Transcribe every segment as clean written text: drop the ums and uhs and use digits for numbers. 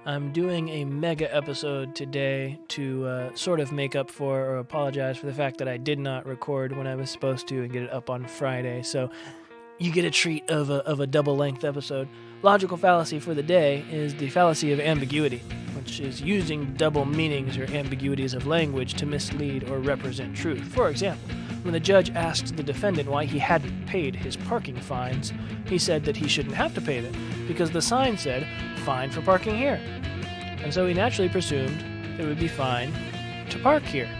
I'm doing a mega episode today to sort of make up for or apologize for the fact that I did not record when I was supposed to and get it up on Friday. So you get a treat of a double-length episode. Logical fallacy for the day is the fallacy of ambiguity, which is using double meanings or ambiguities of language to mislead or represent truth. For example, when the judge asked the defendant why he hadn't paid his parking fines, he said that he shouldn't have to pay them because the sign said, "Fine for parking here." And so he naturally presumed it would be fine to park here.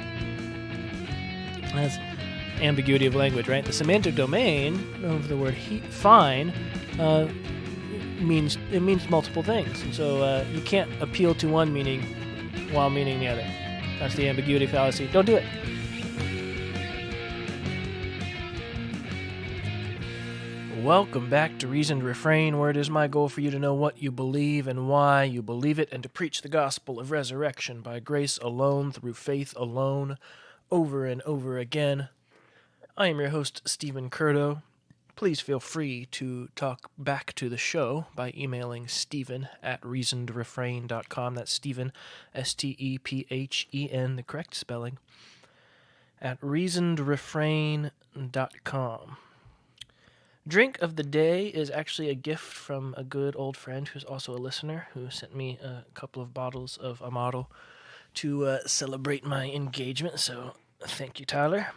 That's ambiguity of language, right? The semantic domain of the word fine means multiple things, and so you can't appeal to one meaning while meaning the other. That's the ambiguity fallacy. Don't do it. Welcome back to Reasoned Refrain, where it is my goal for you to know what you believe and why you believe it, and to preach the gospel of resurrection by grace alone, through faith alone, over and over again. I am your host, Stephen Curto. Please feel free to talk back to the show by emailing Stephen@reasonedrefrain.com. That's Stephen, Stephen, the correct spelling, at reasonedrefrain.com. Drink of the day is actually a gift from a good old friend who's also a listener, who sent me a couple of bottles of Amaro to celebrate my engagement, so thank you, Tyler.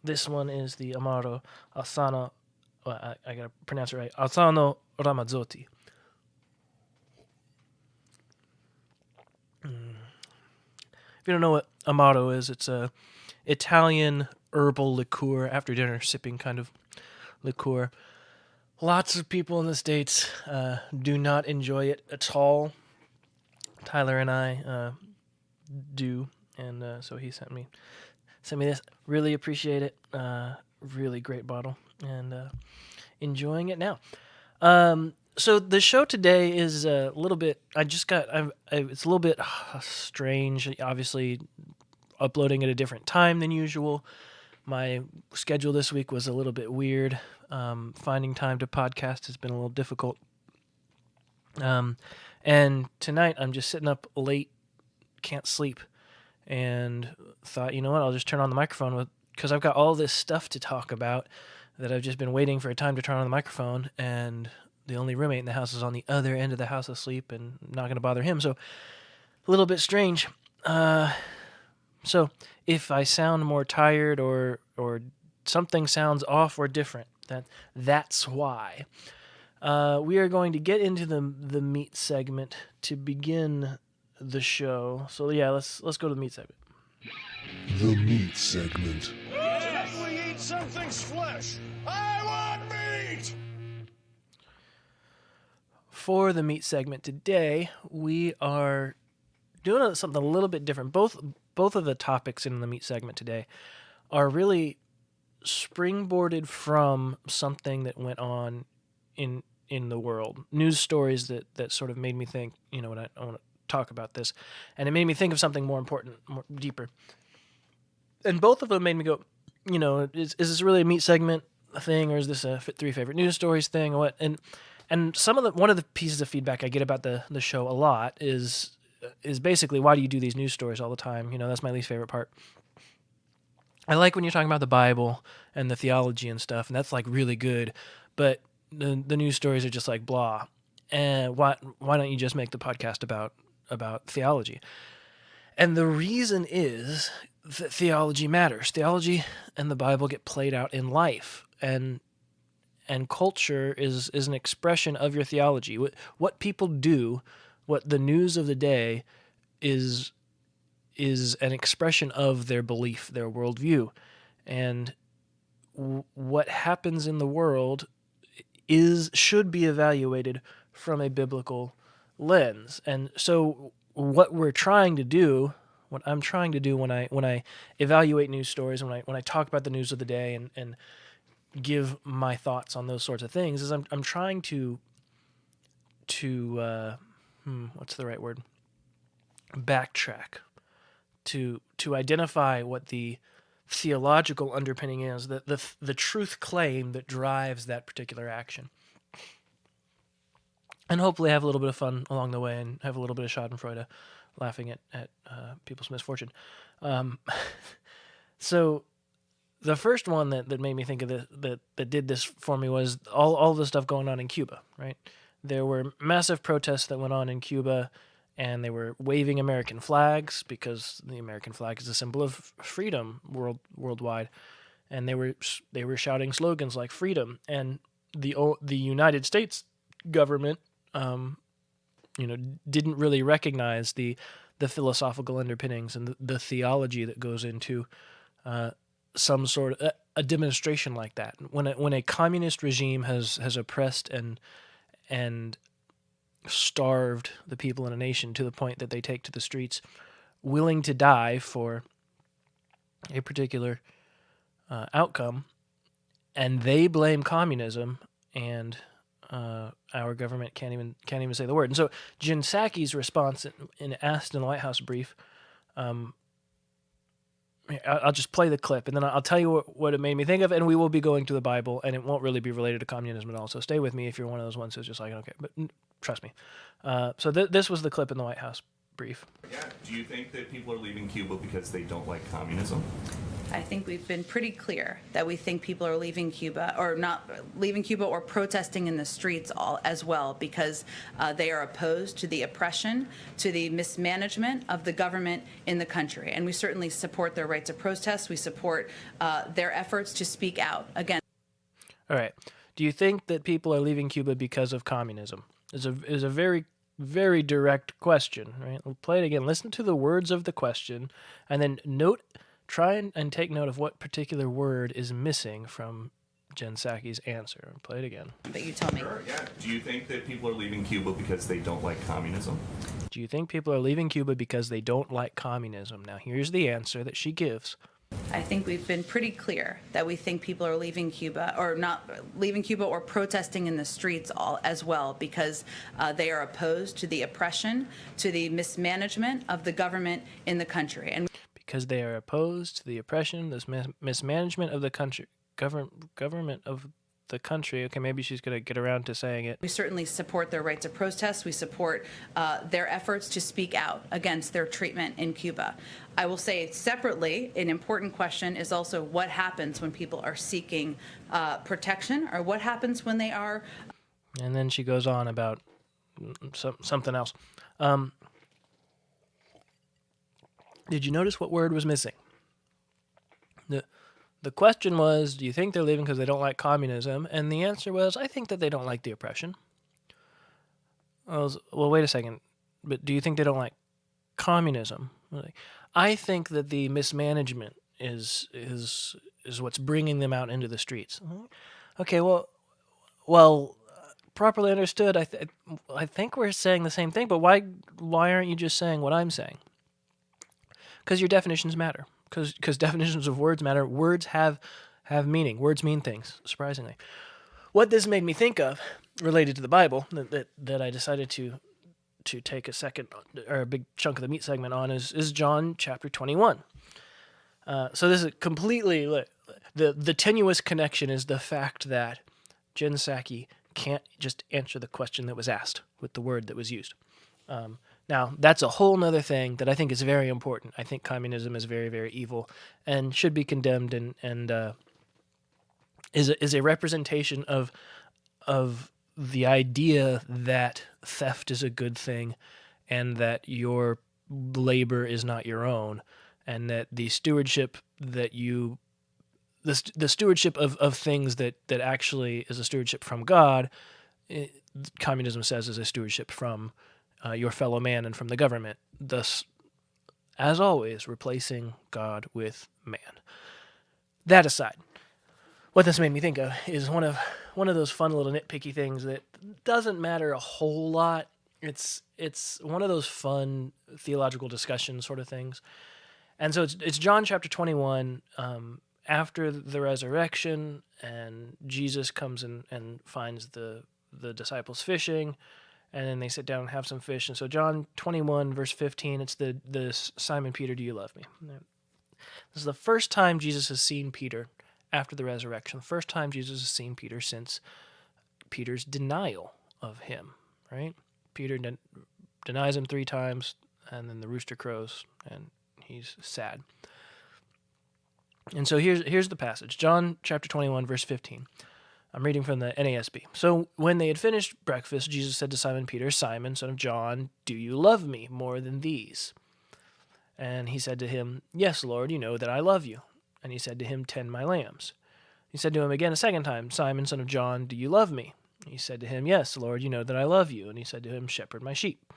This one is the Amaro Alzano, I gotta pronounce it right, Alzano Ramazzotti. If you don't know what Amaro is, it's a Italian herbal liqueur, after dinner sipping kind of liqueur. Lots of people in the States do not enjoy it at all. Tyler and I do, and so he sent me this. Really appreciate it. Really great bottle, and enjoying it now. So the show today is a little bit. It's a little bit strange. Obviously, uploading at a different time than usual. My schedule this week was a little bit weird. Finding time to podcast has been a little difficult. And tonight I'm just sitting up late, can't sleep, and thought, you know what, I'll just turn on the microphone because I've got all this stuff to talk about that I've just been waiting for a time to turn on the microphone, and the only roommate in the house is on the other end of the house asleep, and I'm not going to bother him, so a little bit strange. So if I sound more tired or something sounds off or different, that's why. We are going to get into the meat segment to begin the show. So yeah, let's go to the meat segment. The meat segment. Yes, we eat something's flesh. I want meat. For the meat segment today, we are doing something a little bit different. Both of the topics in the meat segment today are really springboarded from something that went on in the world. News stories that sort of made me think, I want to talk about this. And it made me think of something more important, more deeper. And both of them made me go, is this really a meat segment thing, or is this a 3 favorite news stories thing, or what? And one of the pieces of feedback I get about the show a lot is basically, why do you do these news stories all the time? That's my least favorite part. I like when you're talking about the Bible and the theology and stuff, and that's like really good, but the news stories are just like blah. And why don't you just make the podcast about theology? And the reason is that theology matters. Theology and the Bible get played out in life, and culture is an expression of your theology. What people do, what the news of the day is an expression of their belief, their worldview. And what happens in the world should be evaluated from a biblical lens. And so what I'm trying to do when I evaluate news stories, when I talk about the news of the day and give my thoughts on those sorts of things, is I'm trying to what's the right word? Backtrack. To identify what the theological underpinning is, the truth claim that drives that particular action. and hopefully have a little bit of fun along the way and have a little bit of Schadenfreude laughing at people's misfortune. Um, so the first one that made me think of this, that did this for me was all the stuff going on in Cuba, right? There were massive protests that went on in Cuba, and they were waving American flags because the American flag is a symbol of freedom worldwide, and they were shouting slogans like freedom, and the United States government, didn't really recognize the philosophical underpinnings and the theology that goes into some sort of a demonstration like that. When a communist regime has oppressed and starved the people in a nation to the point that they take to the streets, willing to die for a particular outcome, and they blame communism, and our government can't even say the word. And so Jen Psaki's response in asked in the White House brief. I'll just play the clip, and then I'll tell you what it made me think of, and we will be going to the Bible, and it won't really be related to communism at all, so stay with me if you're one of those ones who's just like, okay, but trust me. So this was the clip in the White House brief. Yeah. Do you think that people are leaving Cuba because they don't like communism? I think we've been pretty clear that we think people are leaving Cuba, or not leaving Cuba, or protesting in the streets as well because they are opposed to the oppression, to the mismanagement of the government in the country. And we certainly support their right to protest. We support their efforts to speak out against. All right. Do you think that people are leaving Cuba because of communism? Is a very, very direct question, right? We'll play it again. Listen to the words of the question, and then try and take note of what particular word is missing from Jen Psaki's answer. Play it again. But you tell me. Sure, yeah. Do you think that people are leaving Cuba because they don't like communism? Do you think people are leaving Cuba because they don't like communism? Now, here's the answer that she gives. I think we've been pretty clear that we think people are leaving Cuba, or not leaving Cuba, or protesting in the streets as well because they are opposed to the oppression, to the mismanagement of the government in the country. And because they are opposed to the oppression, this mismanagement of the country, government of the country. Okay, maybe she's going to get around to saying it. We certainly support their right to protest. We support their efforts to speak out against their treatment in Cuba. I will say separately, an important question is also what happens when people are seeking protection, or what happens when they are. And then she goes on about something else. Did you notice what word was missing? The question was, do you think they're leaving because they don't like communism? And the answer was, I think that they don't like the oppression. Well, wait a second. But do you think they don't like communism? I think that the mismanagement is what's bringing them out into the streets. Okay, well, properly understood. I think we're saying the same thing. But why aren't you just saying what I'm saying? Because your definitions matter. Because definitions of words matter. Words have meaning. Words mean things, surprisingly. What this made me think of, related to the Bible, that I decided to take a second, or a big chunk of the meat segment on, is John chapter 21. So this is completely, the tenuous connection is the fact that Jen Psaki can't just answer the question that was asked with the word that was used. Now, that's a whole nother thing that I think is very important. I think communism is very, very evil and should be condemned, and is a representation of the idea that theft is a good thing and that your labor is not your own, and that the stewardship the stewardship of things that actually is a stewardship from God, communism says is a stewardship from your fellow man and from the government, thus, as always, replacing God with man. That aside, what this made me think of is one of those fun little nitpicky things that doesn't matter a whole lot. It's one of those fun theological discussion sort of things. And so it's John chapter 21, after the resurrection, and Jesus comes and finds the disciples fishing, and then they sit down and have some fish. And so John 21, verse 15, it's the Simon Peter, do you love me? This is the first time Jesus has seen Peter after the resurrection. The first time Jesus has seen Peter since Peter's denial of him, right? Peter denies him 3 times, and then the rooster crows, and he's sad. And so here's the passage. John chapter 21, verse 15. I'm reading from the NASB. So when they had finished breakfast, Jesus said to Simon Peter, Simon, son of John, do you love me more than these? And he said to him, Yes, Lord, you know that I love you. And he said to him, Tend my lambs. He said to him again a second time, Simon, son of John, do you love me? He said to him, Yes, Lord, you know that I love you. And he said to him, Shepherd my sheep.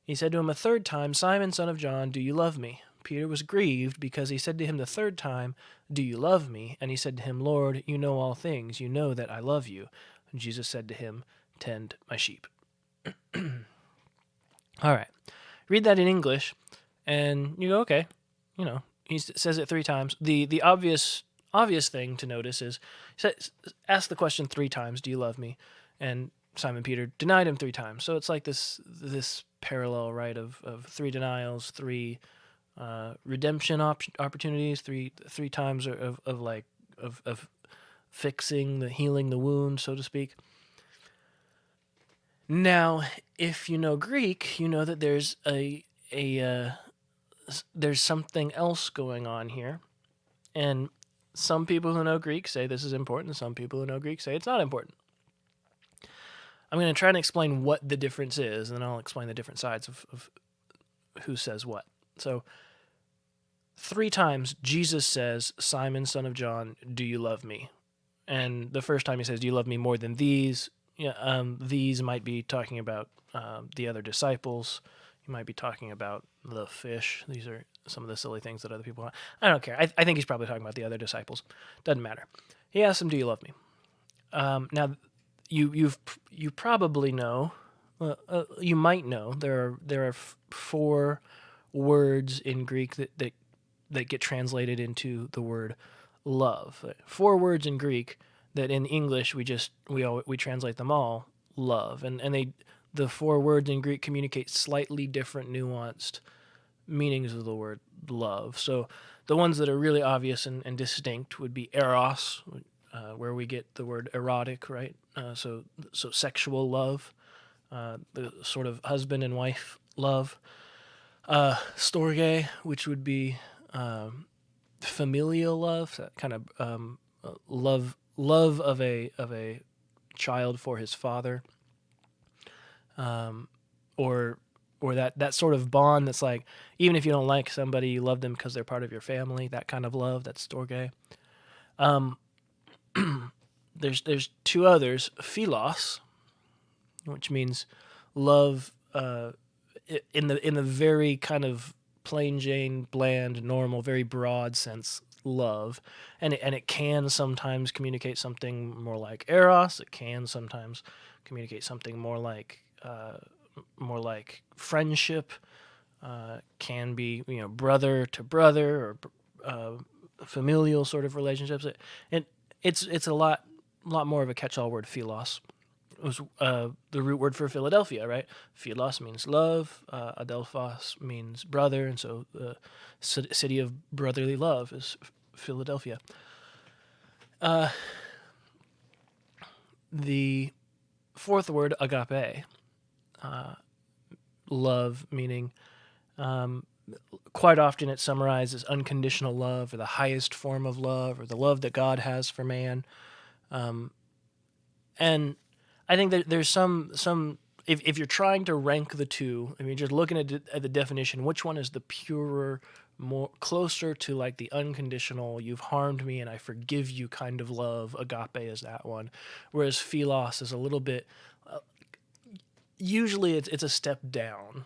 He said to him a third time, Simon, son of John, do you love me? Peter was grieved because he said to him the third time, Do you love me? And he said to him, Lord, you know all things. You know that I love you. And Jesus said to him, Tend my sheep. All right. Read that in English, and you go, okay. He says it 3 times. The obvious thing to notice is, ask the question 3 times, do you love me? And Simon Peter denied him 3 times. So it's like this parallel, right, of 3 denials, 3 redemption opportunities, three times of fixing healing the wound, so to speak. Now, if you know Greek, you know that there's there's something else going on here, and some people who know Greek say this is important, and some people who know Greek say it's not important. I'm going to try and explain what the difference is, and then I'll explain the different sides of who says what. So 3 times Jesus says, Simon, son of John, do you love me? And the first time he says, do you love me more than these? These might be talking about the other disciples. You might be talking about the fish. These are some of the silly things that other people want. I don't care. I think he's probably talking about the other disciples. Doesn't matter. He asks them, do you love me? Now, you probably know, you might know, there are 4 words in Greek that get translated into the word love. 4 words in Greek that in English we translate them all love, and the 4 words in Greek communicate slightly different, nuanced meanings of the word love. So the ones that are really obvious and distinct would be eros, where we get the word erotic, right? So sexual love, the sort of husband and wife love. Storge, which would be familial love, that kind of love of a child for his father, or that sort of bond that's like, even if you don't like somebody, you love them because they're part of your family. That kind of love, that's storge. There's 2 others, philos, which means love in the very kind of plain Jane, bland, normal, very broad sense, love, and it can sometimes communicate something more like eros. It can sometimes communicate something more like friendship. Can be brother to brother, or familial sort of relationships. It's a lot more of a catch-all word, philos. It was the root word for Philadelphia, right? Philos means love. Adelphos means brother, and so the city of brotherly love is Philadelphia. The 4th word, agape, love, meaning quite often it summarizes unconditional love, or the highest form of love, or the love that God has for man. And I think that there's some if you're trying to rank the 2, I mean, just looking at the definition, which one is the purer, more closer to like the unconditional, you've harmed me and I forgive you kind of love, agape is that one, whereas philos is a little bit, usually it's a step down,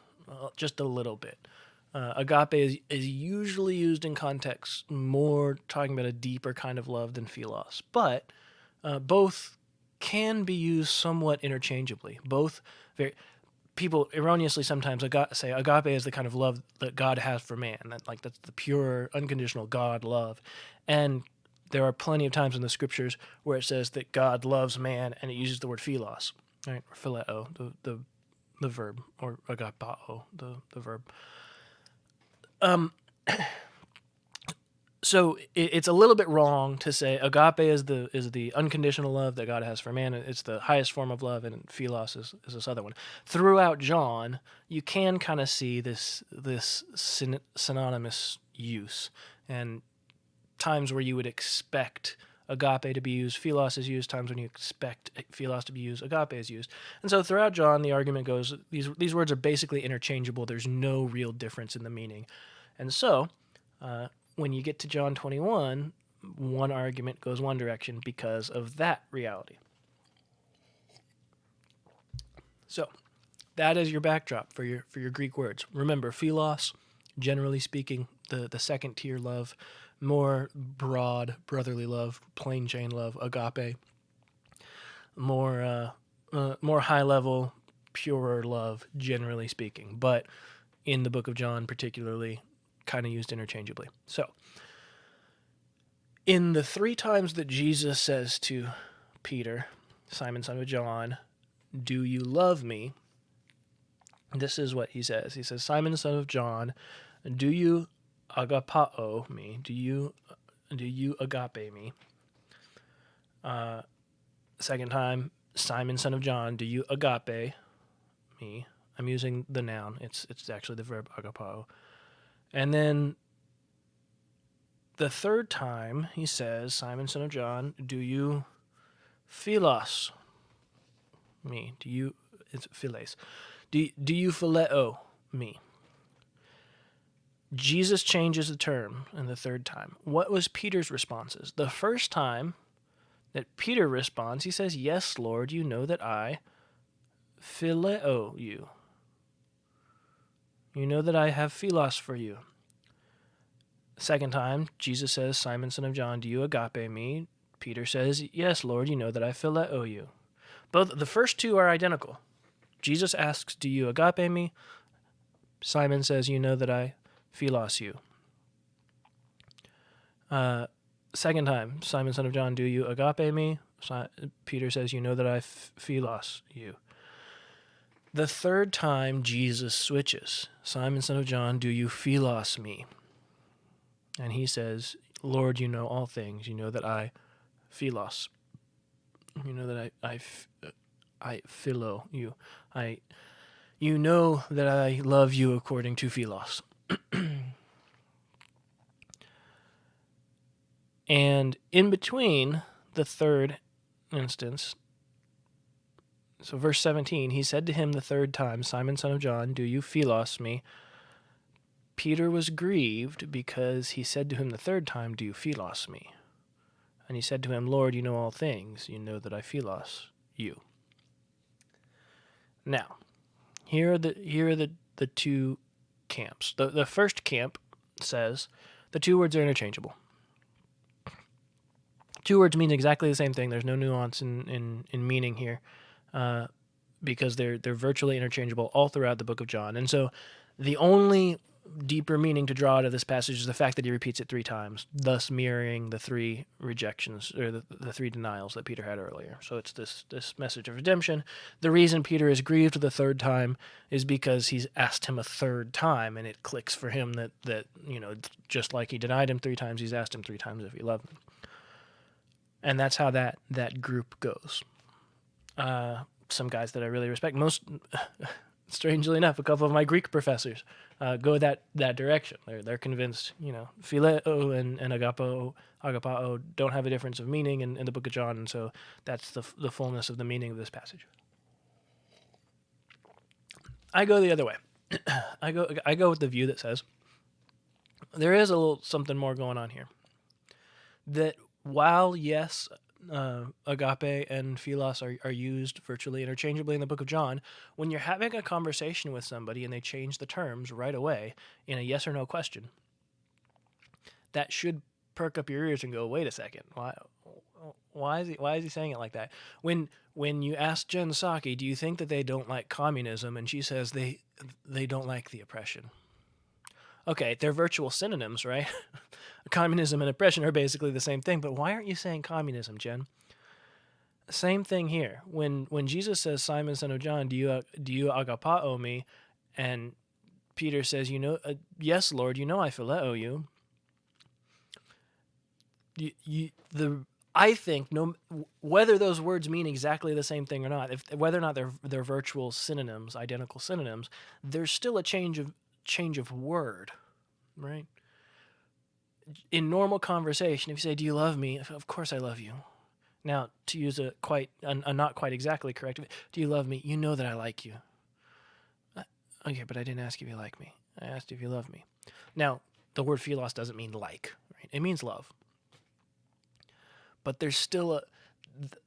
just a little bit. Agape is usually used in context more talking about a deeper kind of love than philos, but both can be used somewhat interchangeably. Both people erroneously sometimes say agape is the kind of love that God has for man. That's the pure, unconditional God love. And there are plenty of times in the scriptures where it says that God loves man, and it uses the word philos, right? Or phileo, the verb, or agapao, the verb. So it's a little bit wrong to say agape is the unconditional love that God has for man. It's the highest form of love, and philos is this other one. Throughout John, you can kind of see this synonymous use, and times where you would expect agape to be used, philos is used. Times when you expect philos to be used, agape is used. And so throughout John, the argument goes these words are basically interchangeable. There's no real difference in the meaning, and so. When you get to John 21, one argument goes one direction because of that reality. So, that is your backdrop for your Greek words. Remember, philos, generally speaking, the second tier love, more broad brotherly love, plain Jane love, agape, more high level, purer love, generally speaking. But in the book of John, particularly, kind of used interchangeably. So, in the 3 times that Jesus says to Peter, Simon, son of John, do you love me? This is what he says. He says, Simon, son of John, do you agapao me? Do you agape me? Second time, Simon, son of John, do you agape me? I'm using the noun. It's actually the verb agapao. And then the third time he says, Simon, son of John, do you philos me? It's philes. Do you phileo me? Jesus changes the term in the third time. What was Peter's responses? The first time that Peter responds, he says, yes, Lord, you know that I phileo you. You know that I have philos for you. Second time, Jesus says, Simon, son of John, do you agape me? Peter says, yes, Lord, you know that I phileo you. Both the first two are identical. Jesus asks, do you agape me? Simon says, you know that I philos you. Second time, Simon, son of John, do you agape me? Peter says, you know that I philos you. The third time, Jesus switches. Simon, son of John, do you philos me? And he says, Lord, you know all things. You know that I philos. You know that I philo you. You know that I love you according to philos. And in between the third instance, so verse 17, he said to him the third time, Simon, son of John, do you philos me? Peter was grieved because he said to him the third time, do you philos me? And he said to him, Lord, you know all things. You know that I philos you. Now, here are the two camps. The first camp says the two words are interchangeable. Two words mean exactly the same thing. There's no nuance in meaning here, because they're virtually interchangeable all throughout the book of John. And so the only deeper meaning to draw out of this passage is the fact that he repeats it 3 times, thus mirroring the 3 rejections, or the 3 denials that Peter had earlier. So it's this message of redemption. The reason Peter is grieved the third time is because he's asked him a third time, and it clicks for him that just like he denied him 3 times, he's asked him 3 times if he loved him. And that's how that group goes. Some guys that I really respect, most strangely enough, a couple of my Greek professors go that direction. They're convinced, phileo and agapao don't have a difference of meaning in the book of John, and so that's the fullness of the meaning of this passage. I go the other way. I go with the view that says there is a little something more going on here. That while, yes, agape and philos are used virtually interchangeably in the book of John, when you're having a conversation with somebody and they change the terms right away in a yes or no question, that should perk up your ears and go, wait a second, why is he saying it like that? When you ask Jen Psaki, do you think that they don't like communism, and she says they don't like the oppression. Okay, they're virtual synonyms, right? Communism and oppression are basically the same thing, but why aren't you saying communism, Jen? Same thing here. When Jesus says, Simon, son of John, do you agapao me? And Peter says, yes, Lord, you know I phileo you. I think no, whether those words mean exactly the same thing or not, whether or not they're virtual synonyms, identical synonyms, there's still a change of word, right? In normal conversation, if you say, "Do you love me?" Of course I love you. Now, to use a not quite exactly correct, "Do you love me?" You know that I like you. Okay, but I didn't ask if you like me. I asked if you love me. Now, the word philos doesn't mean like, right? It means love. But there's still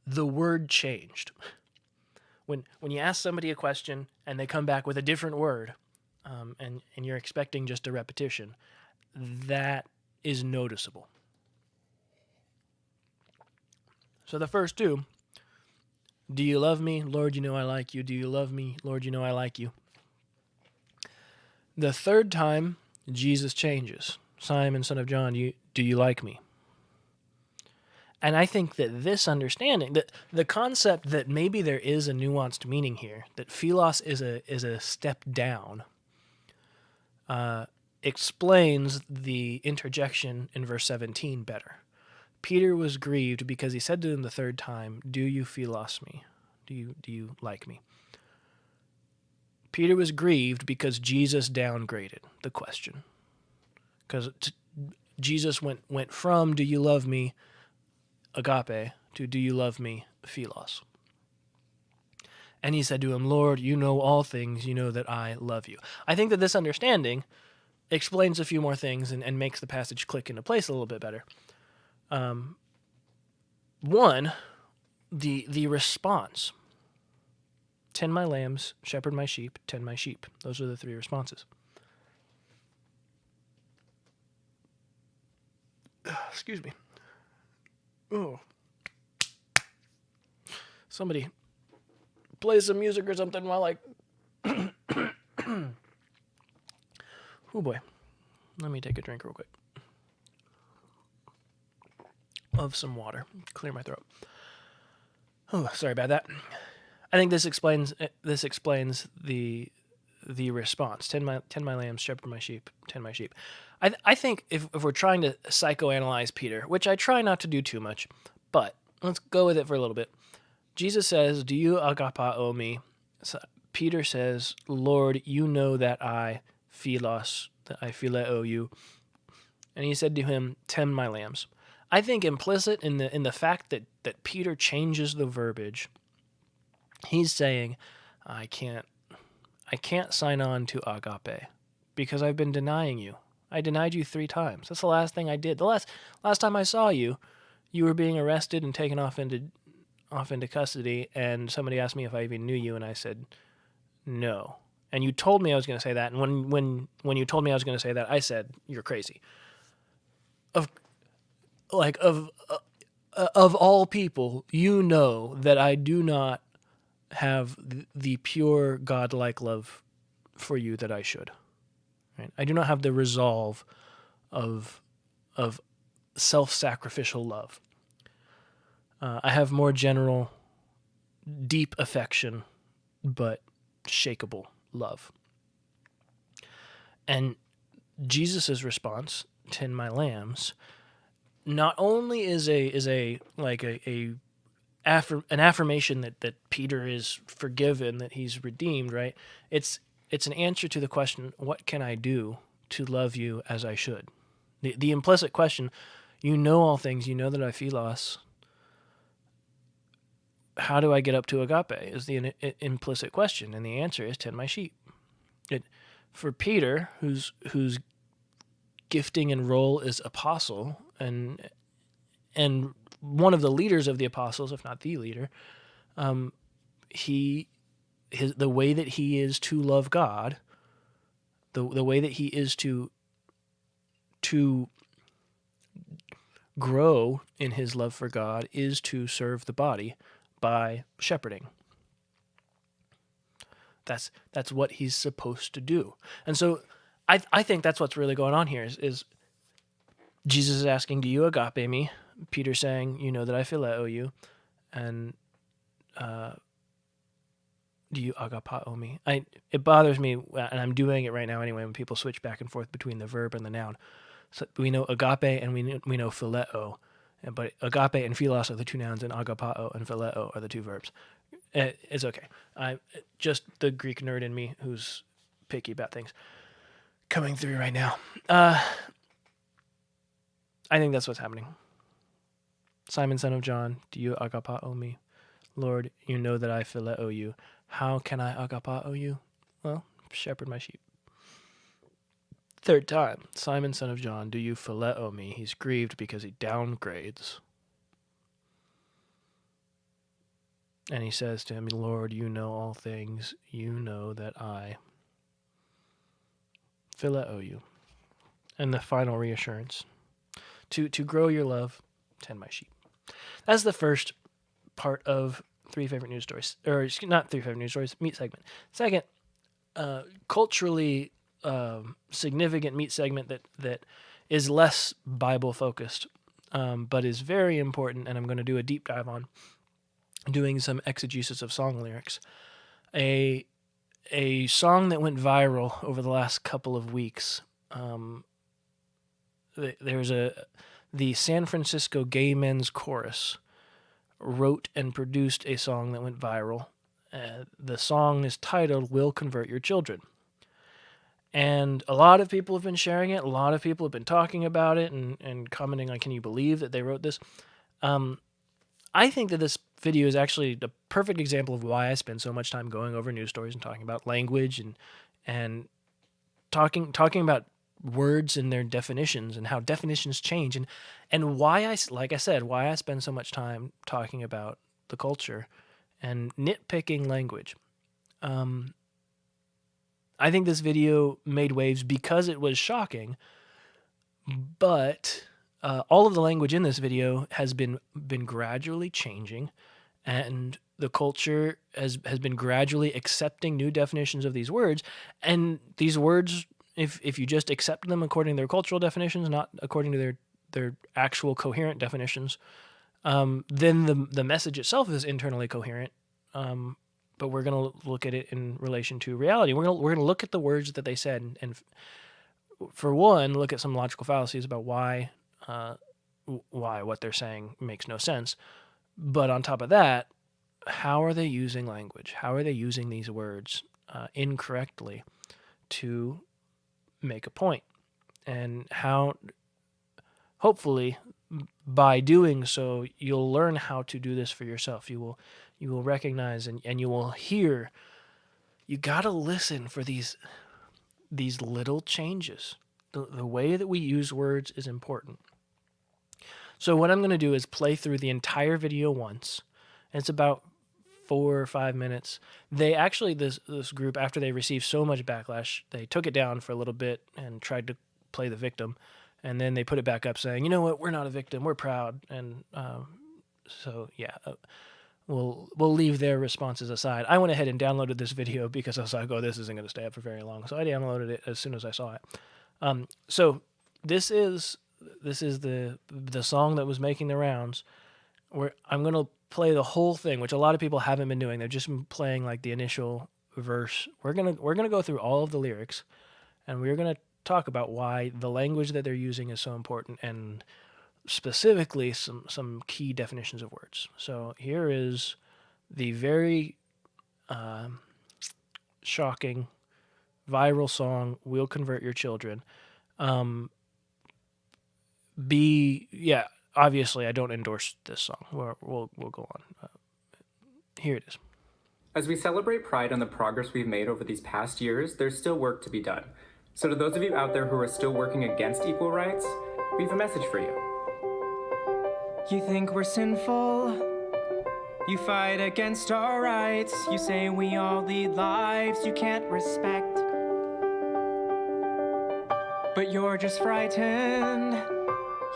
the word changed. When you ask somebody a question and they come back with a different word, and you're expecting just a repetition, that is noticeable. So the first two, do you love me? Lord, you know I like you. Do you love me? Lord, you know I like you. The third time, Jesus changes. Simon, son of John, do you like me? And I think that this understanding, that the concept that maybe there is a nuanced meaning here, that philos is a step down, explains the interjection in verse 17 better. Peter was grieved because he said to him the third time, "Do you philos me? Do you like me?" Peter was grieved because Jesus downgraded the question. Because Jesus went from "Do you love me?" agape to "Do you love me?" philos. And he said to him, "Lord, you know all things. You know that I love you." I think that this understanding explains a few more things and makes the passage click into place a little bit better. One, the response. Tend my lambs, shepherd my sheep, tend my sheep. Those are the three responses. Excuse me. Oh. Somebody play some music or something while I... Oh boy. Let me take a drink real quick. Of some water. Clear my throat. Oh, sorry about that. I think this explains the response. Tend my lambs, shepherd my sheep, tend my sheep. I think if we're trying to psychoanalyze Peter, which I try not to do too much, but let's go with it for a little bit. Jesus says, "Do you agapao me?" So Peter says, "Lord, you know that I philos, that I phileo you." And he said to him, "Tend my lambs." I think implicit in the fact that Peter changes the verbiage, he's saying, I can't sign on to agape because I've been denying you. I denied you 3 times. That's the last thing I did. The last time I saw you, you were being arrested and taken off into custody, and somebody asked me if I even knew you, and I said no. And you told me I was going to say that, and when you told me I was going to say that, I said you're crazy. Of all people, you know that I do not have the pure godlike love for you that I should. Right? I do not have the resolve of self-sacrificial love. I have more general, deep affection, but shakeable love. And Jesus' response, "Tend my lambs," not only is an affirmation that Peter is forgiven, that he's redeemed, right? It's an answer to the question, what can I do to love you as I should? The implicit question, you know all things, you know that I philos. How do I get up to agape is the implicit question, and the answer is tend my sheep. For Peter, whose gifting and role is apostle, and one of the leaders of the apostles, if not the leader, the way that he is to love God, the way that he is to grow in his love for God is to serve the body by shepherding. That's what he's supposed to do. And so I think that's what's really going on here is Jesus is asking, do you agape me? Peter saying, you know that I phileo you. And do you agapao me? It bothers me, and I'm doing it right now anyway, when people switch back and forth between the verb and the noun. So we know agape and we know phileo. but agape and philos are the two nouns, and agapao and phileo are the two verbs. It's okay. I just the Greek nerd in me who's picky about things coming through right now. I think that's what's happening. Simon, son of John, do you agapao me? Lord, you know that I phileo you. How can I agapao you? Well, shepherd my sheep. Third time, Simon, son of John, do you phileo me? He's grieved because he downgrades. And he says to him, Lord, you know all things. You know that I phileo you. And the final reassurance, to grow your love, tend my sheep. That's the first part of Three Favorite News Stories, or not Three Favorite News Stories, meat segment. Second, culturally significant meat segment that is less Bible focused, but is very important, and I'm going to do a deep dive on doing some exegesis of song lyrics. A song that went viral over the last couple of weeks. There's the San Francisco Gay Men's Chorus wrote and produced a song that went viral. The song is titled "Will Convert Your Children." And a lot of people have been sharing it. A lot of people have been talking about it and commenting on, can you believe that they wrote this? I think that this video is actually the perfect example of why I spend so much time going over news stories and talking about language and talking about words and their definitions and how definitions change and why why I spend so much time talking about the culture and nitpicking language. I think this video made waves because it was shocking, but all of the language in this video has been gradually changing, and the culture has been gradually accepting new definitions of these words. And these words, if you just accept them according to their cultural definitions, not according to their actual coherent definitions, then the message itself is internally coherent. But we're going to look at it in relation to reality. We're going to look at the words that they said, and for one, look at some logical fallacies about why what they're saying makes no sense. But on top of that, how are they using language? How are they using these words incorrectly to make a point? And how, hopefully, by doing so, you'll learn how to do this for yourself. You will recognize and you will hear. You gotta listen for these little changes. The way that we use words is important. So what I'm going to do is play through the entire video once. It's about 4 or 5 minutes. They actually, this group, after they received so much backlash, they took it down for a little bit and tried to play the victim. And then they put it back up saying, you know what, we're not a victim, we're proud. And we'll leave their responses aside. I went ahead and downloaded this video because I was like, oh, this isn't going to stay up for very long. So I downloaded it as soon as I saw it. So this is the song that was making the rounds. Where I'm going to play the whole thing, which a lot of people haven't been doing. They've just been playing like the initial verse. We're gonna go through all of the lyrics, and we're gonna talk about why the language that they're using is so important, and specifically some key definitions of words. So here is the very shocking, viral song, "We'll Convert Your Children." Obviously, I don't endorse this song. We'll go on. Here it is. As we celebrate Pride and the progress we've made over these past years, there's still work to be done. So to those of you out there who are still working against equal rights, we have a message for you. You think we're sinful? You fight against our rights. You say we all lead lives you can't respect. But you're just frightened.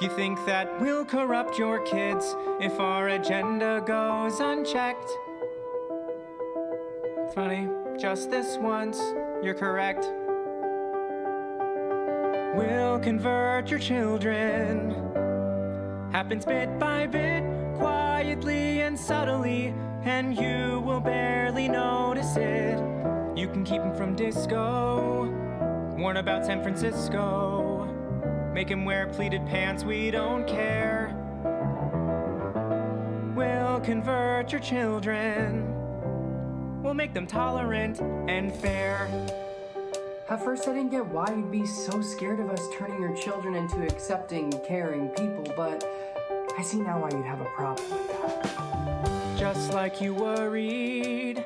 You think that we'll corrupt your kids if our agenda goes unchecked. Funny, just this once, you're correct. We'll convert your children. Happens bit by bit, quietly and subtly, and you will barely notice it. You can keep them from disco, warn about San Francisco. Make him wear pleated pants, we don't care. We'll convert your children. We'll make them tolerant and fair. At first, I didn't get why you'd be so scared of us turning your children into accepting, caring people, but I see now why you'd have a problem with that. Just like you worried,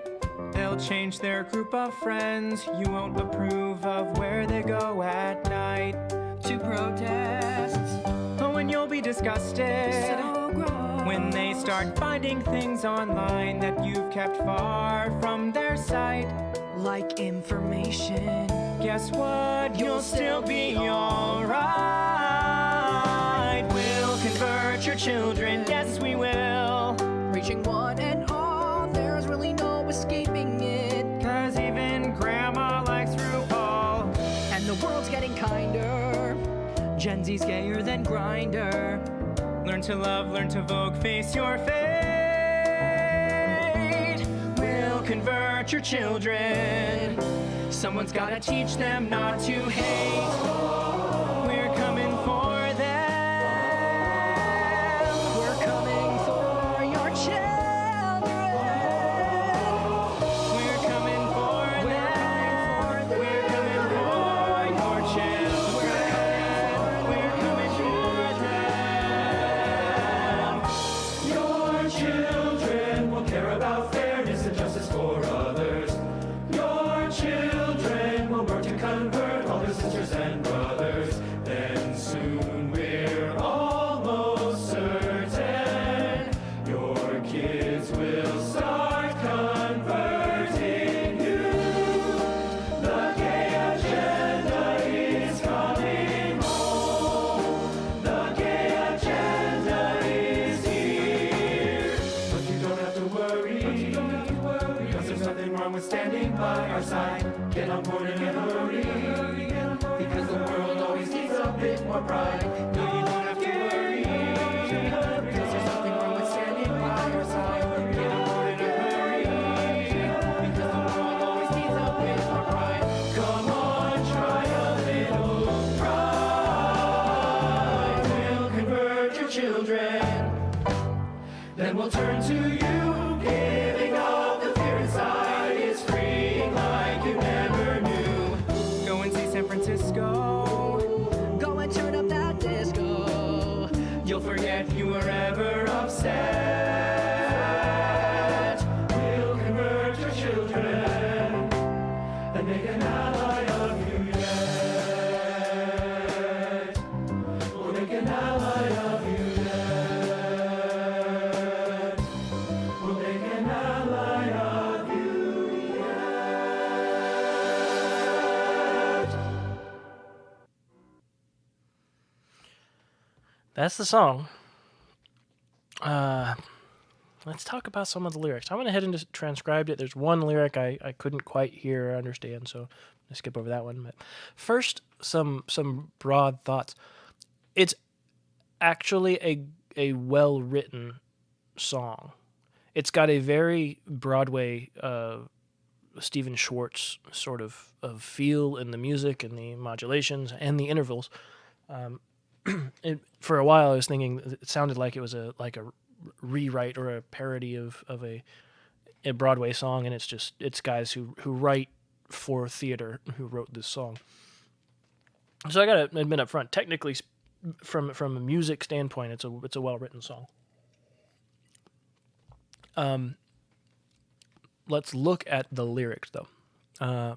they'll change their group of friends. You won't approve of where they go at night to protests. Oh, and you'll be disgusted when they start finding things online that you've kept far from their sight. Like information. Guess what? You'll still be alright. We'll convert your children, yes we will. Reaching one and all, there's really no escaping it. Cause even grandma likes RuPaul. And the world's getting kinder. Gen Z's gayer than Grindr. Learn to love, learn to vogue, face your fate. We'll convert your children. Someone's gotta teach them not to hate. We're coming for them. We're coming for your children. We're coming for them. We're coming for your children. We're coming for them. Your children will care about fairness and justice for others. Your children will work to convert all their sisters and brothers. Then soon we're almost certain your kids will start converting you. The gay agenda is coming home. The gay agenda is here. But you don't have to worry. Because there's nothing wrong with standing by our side. Get on board in a hurry. Because the world always needs a bit more pride. No, you don't have to worry. Because there's nothing wrong with standing by our side. Get on board in a hurry. Because the world always needs a bit more pride. Come on, try a little pride. We'll convert your children. Then we'll turn to you, giving up the fear inside is freeing like you never knew. Go and see San Francisco. Go and turn up that disco. You'll forget you were ever upset. We'll convert your children and make an ally of you yet. We'll make an ally of you yet. We'll make an ally of you yet. That's the song. Let's talk about some of the lyrics. I went ahead and just transcribed it. There's one lyric I couldn't quite hear or understand, so I'm gonna skip over that one. But first, some broad thoughts. It's actually a well written song. It's got a very Broadway Stephen Schwartz sort of feel in the music and the modulations and the intervals. For a while, I was thinking it sounded like it was a rewrite or a parody of a Broadway song, and it's guys who write for theater who wrote this song. So I gotta admit up front, technically, from a music standpoint, it's a well written song. Let's look at the lyrics though.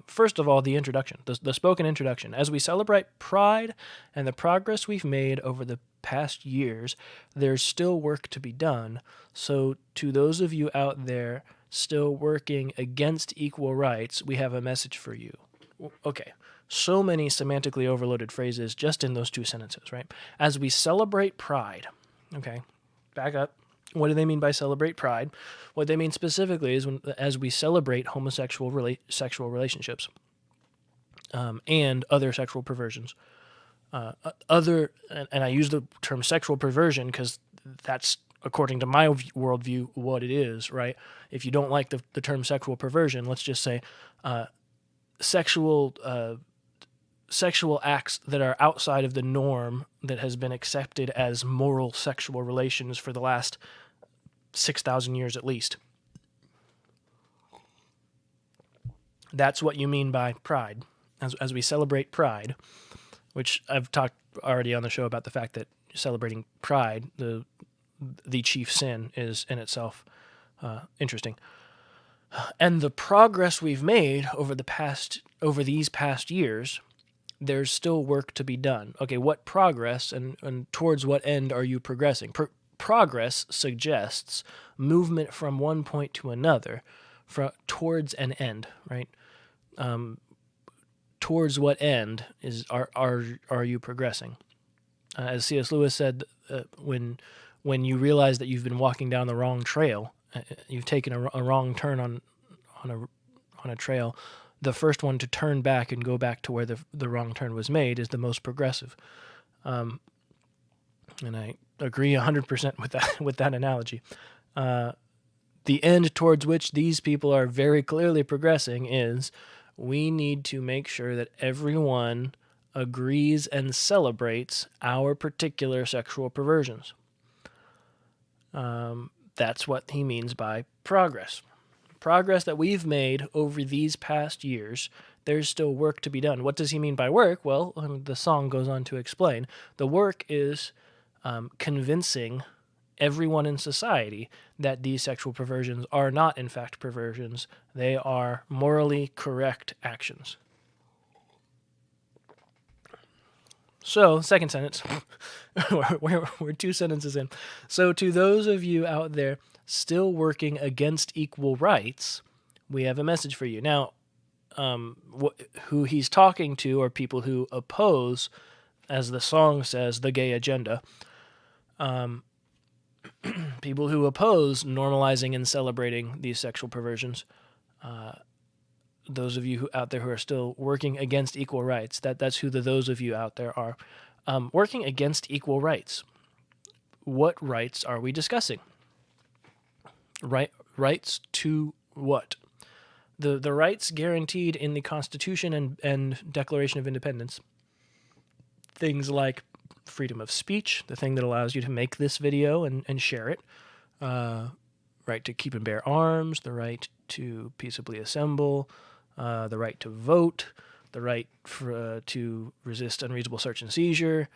First of all, the introduction, the spoken introduction. As we celebrate Pride and the progress we've made over the past years, there's still work to be done. So to those of you out there still working against equal rights, we have a message for you. Okay, so many semantically overloaded phrases just in those two sentences, right? As we celebrate Pride, okay, back up. What do they mean by celebrate Pride? What they mean specifically is as we celebrate homosexual sexual relationships and other sexual perversions. And I use the term sexual perversion because that's, according to my worldview, what it is, right? If you don't like the term sexual perversion, let's just say sexual acts that are outside of the norm that has been accepted as moral sexual relations for the last 6,000 years at least. That's what you mean by pride. As we celebrate pride, which I've talked already on the show about the fact that celebrating pride, the chief sin, is in itself interesting. And the progress we've made over these past years, there's still work to be done. Okay, what progress and towards what end are you progressing? Progress suggests movement from one point to another, towards an end, right? Towards what end are you progressing? As C.S. Lewis said, when you realize that you've been walking down the wrong trail, you've taken a wrong turn on a trail, the first one to turn back and go back to where the wrong turn was made is the most progressive. And I agree 100% with that analogy. The end towards which these people are very clearly progressing is we need to make sure that everyone agrees and celebrates our particular sexual perversions. That's what he means by progress. Progress that we've made over these past years, there's still work to be done. What does he mean by work? Well, the song goes on to explain. The work is convincing everyone in society that these sexual perversions are not, in fact, perversions. They are morally correct actions. So, second sentence. we're 2 sentences in. So, to those of you out there still working against equal rights, we have a message for you. Now, who he's talking to are people who oppose, as the song says, the gay agenda. People who oppose normalizing and celebrating these sexual perversions. Those of you out there who are still working against equal rights, that's who those of you out there are. Working against equal rights. What rights are we discussing? Rights to what? The rights guaranteed in the Constitution and Declaration of Independence. Things like freedom of speech, the thing that allows you to make this video and share it. Right to keep and bear arms, the right to peaceably assemble, the right to vote, the right to resist unreasonable search and seizure,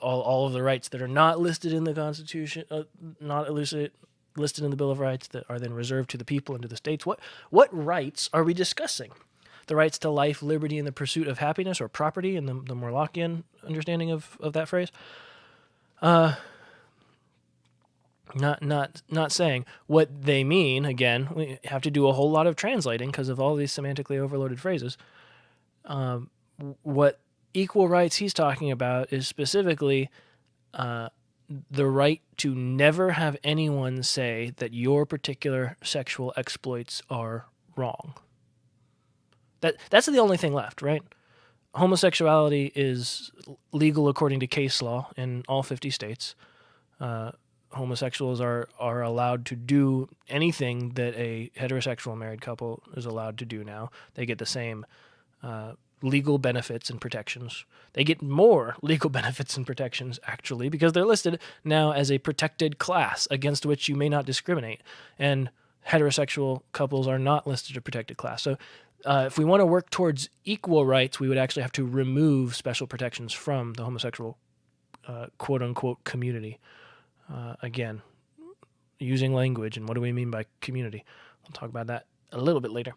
all of the rights that are not listed in the Constitution, listed in the Bill of Rights that are then reserved to the people and to the states. What rights are we discussing? The rights to life, liberty, and the pursuit of happiness or property in the Morlockian understanding of that phrase. Not saying what they mean. Again, we have to do a whole lot of translating because of all these semantically overloaded phrases. What equal rights he's talking about is specifically the right to never have anyone say that your particular sexual exploits are wrong. That's the only thing left, right? Homosexuality is legal according to case law in all 50 states. Homosexuals are allowed to do anything that a heterosexual married couple is allowed to do now. They get the same legal benefits and protections. They get more legal benefits and protections, actually, because they're listed now as a protected class against which you may not discriminate. And heterosexual couples are not listed as a protected class. So if we want to work towards equal rights, we would actually have to remove special protections from the homosexual quote-unquote community. Again, using language, and what do we mean by community? We'll talk about that a little bit later.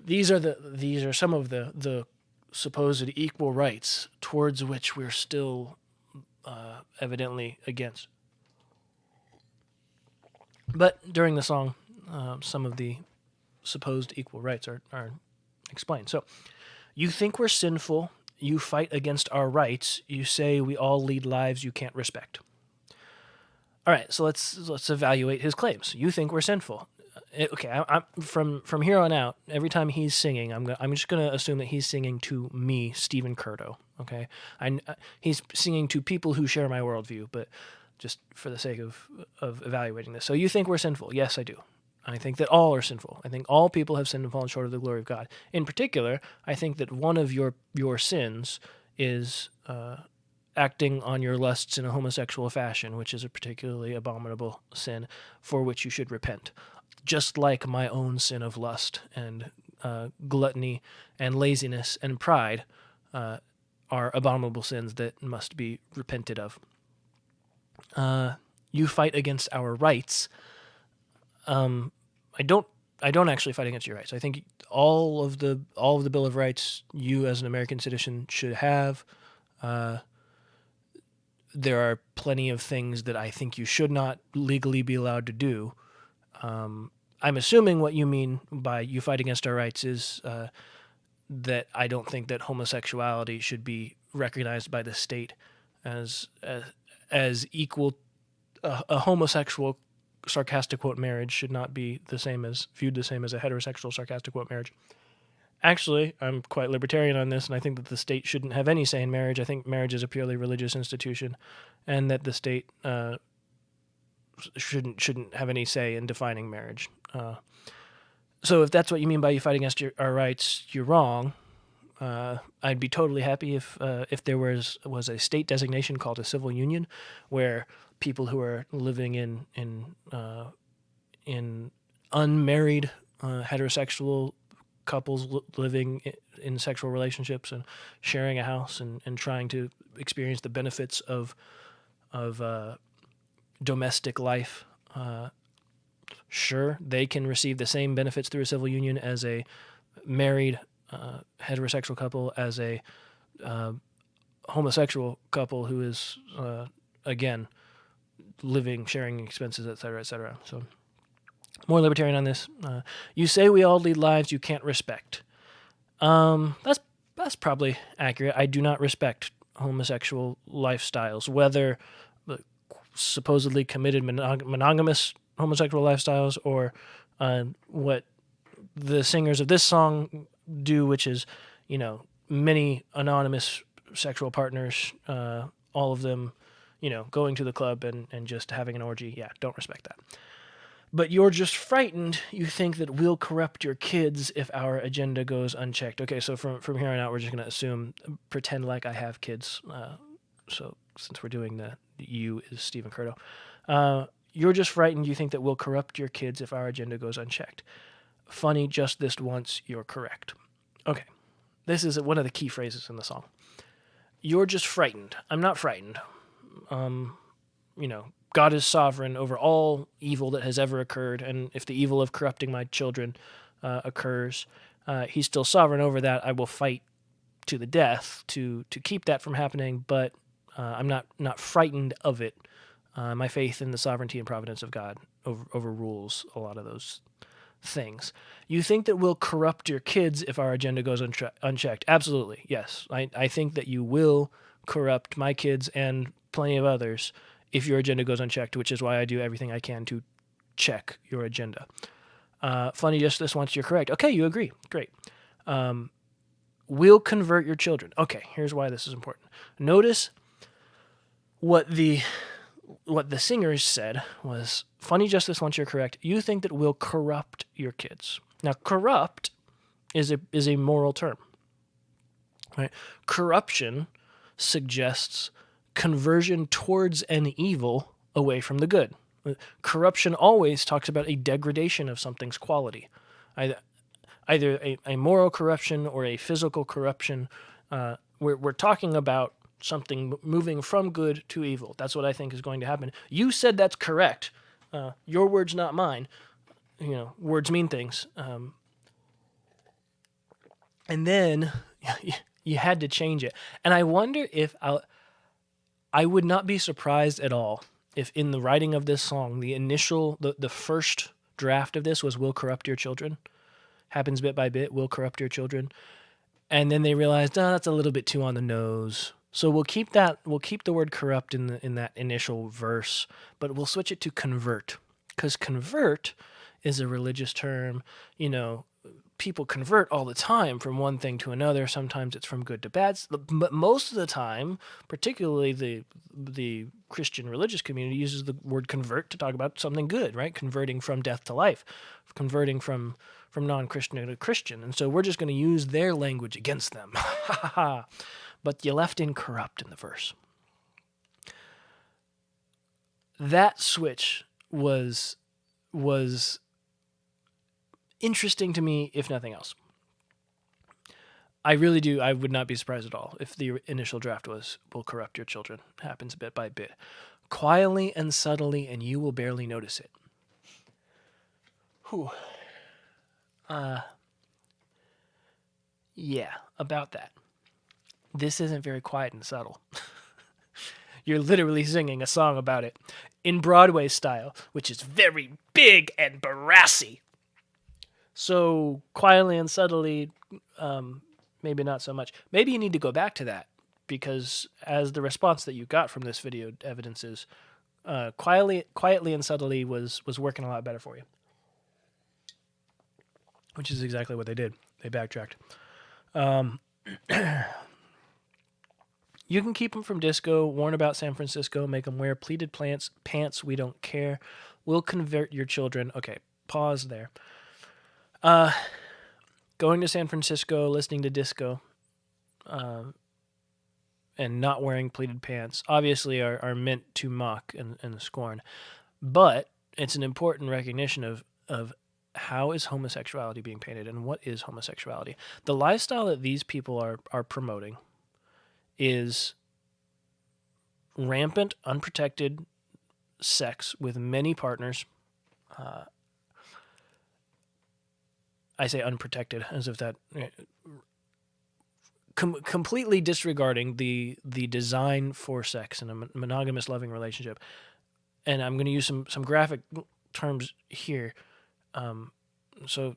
These are some of the supposed equal rights towards which we're still evidently against. But during the song, some of the supposed equal rights are explained. So, you think we're sinful, you fight against our rights, you say we all lead lives you can't respect. All right, so let's evaluate his claims. You think we're sinful. Okay, I'm from here on out, every time he's singing, I'm just going to assume that he's singing to me, Stephen Curto, okay? He's singing to people who share my worldview, but just for the sake of evaluating this. So you think we're sinful? Yes, I do. I think that all are sinful. I think all people have sinned and fallen short of the glory of God. In particular, I think that one of your sins is acting on your lusts in a homosexual fashion, which is a particularly abominable sin for which you should repent. Just like my own sin of lust and gluttony and laziness and pride are abominable sins that must be repented of. You fight against our rights. I don't actually fight against your rights. I think all of the Bill of Rights you as an American citizen should have. There are plenty of things that I think you should not legally be allowed to do. I'm assuming what you mean by you fight against our rights is that I don't think that homosexuality should be recognized by the state as equal. A homosexual sarcastic quote marriage should not be viewed the same as a heterosexual sarcastic quote marriage. Actually, I'm quite libertarian on this, and I think that the state shouldn't have any say in marriage. I think marriage is a purely religious institution, and that the state shouldn't have any say in defining marriage. So if that's what you mean by you fight against our rights, you're wrong. I'd be totally happy if there was a state designation called a civil union, where people who are living in unmarried heterosexual couples living in sexual relationships and sharing a house and trying to experience the benefits of domestic life. Sure, they can receive the same benefits through a civil union as a married heterosexual couple, as a homosexual couple who is, again, living, sharing expenses, et cetera, et cetera. So more libertarian on this. You say we all lead lives you can't respect. That's probably accurate. I do not respect homosexual lifestyles, whether supposedly committed monogamous homosexual lifestyles or what the singers of this song do, which is, many anonymous sexual partners, all of them, going to the club and just having an orgy. Yeah, don't respect that. But you're just frightened. You think that we'll corrupt your kids if our agenda goes unchecked. Okay, so from here on out, we're just going to pretend like I have kids. So since we're doing the you is Stephen Curto. You're just frightened. You think that we'll corrupt your kids if our agenda goes unchecked. Funny, just this once, you're correct. Okay, this is one of the key phrases in the song. You're just frightened. I'm not frightened. God is sovereign over all evil that has ever occurred, and if the evil of corrupting my children occurs, he's still sovereign over that. I will fight to the death to keep that from happening, but I'm not frightened of it. My faith in the sovereignty and providence of God overrules a lot of those things. You think that we'll corrupt your kids if our agenda goes unchecked? Absolutely, yes. I think that you will corrupt my kids and plenty of others if your agenda goes unchecked, which is why I do everything I can to check your agenda. Funny, just this once, you're correct. Okay, you agree. Great. We'll convert your children. Okay, here's why this is important. Notice what the singers said was, funny, just this once, you're correct. You think that we'll corrupt your kids. Now, corrupt is a moral term. Right? Corruption suggests conversion towards an evil away from the good. Corruption always talks about a degradation of something's quality, either a moral corruption or a physical corruption. We're talking about something moving from good to evil. That's what I think is going to happen. You said that's correct. Your words, not mine. Words mean things. And then you had to change it. And I wonder if I would not be surprised at all if in the writing of this song, the first draft of this was "will corrupt your children." Happens bit by bit, will corrupt your children. And then they realized, that's a little bit too on the nose. So we'll keep the word corrupt in that initial verse, but we'll switch it to convert. Because convert is a religious term. People convert all the time from one thing to another. Sometimes it's from good to bad, but most of the time, particularly the Christian religious community, uses the word convert to talk about something good, right? Converting from death to life, converting from non-Christian to Christian. And so we're just going to use their language against them. But you left in corrupt in the verse. that switch was interesting to me, if nothing else. I really do. I would not be surprised at all if the initial draft was, "Will corrupt your children." Happens bit by bit. Quietly and subtly, and you will barely notice it. Whew. Yeah, about that. This isn't very quiet and subtle. You're literally singing a song about it in Broadway style, which is very big and brassy. So quietly and subtly, maybe not so much. Maybe you need to go back to that, because as the response that you got from this video evidences, quietly and subtly was working a lot better for you, which is exactly what they did. They backtracked. You can keep them from disco, warn about San Francisco, make them wear pleated pants, we don't care. We'll convert your children. Okay, pause there. Going to San Francisco, listening to disco, and not wearing pleated pants, obviously are meant to mock and scorn. But it's an important recognition of how is homosexuality being painted, and what is homosexuality. The lifestyle that these people are promoting is rampant, unprotected sex with many partners. I say unprotected as if that completely disregarding the design for sex in a monogamous loving relationship. And I'm going to use some graphic terms here. So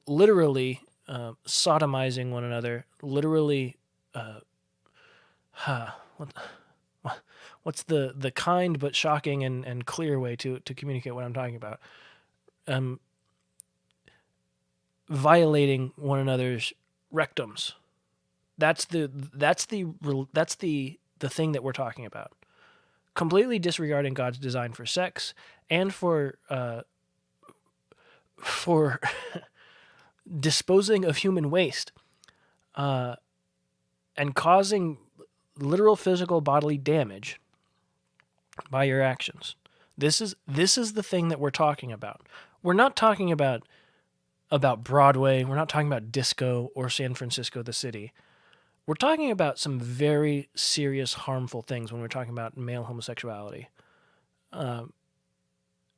literally sodomizing one another, literally what's the kind but shocking and clear way to communicate what I'm talking about? Violating one another's rectums. That's the thing that we're talking about. Completely disregarding God's design for sex and for disposing of human waste, and causing literal physical bodily damage by your actions. This is the thing that we're talking about. We're not talking about Broadway. We're not talking about disco or San Francisco, the city. We're talking about some very serious, harmful things when we're talking about male homosexuality. And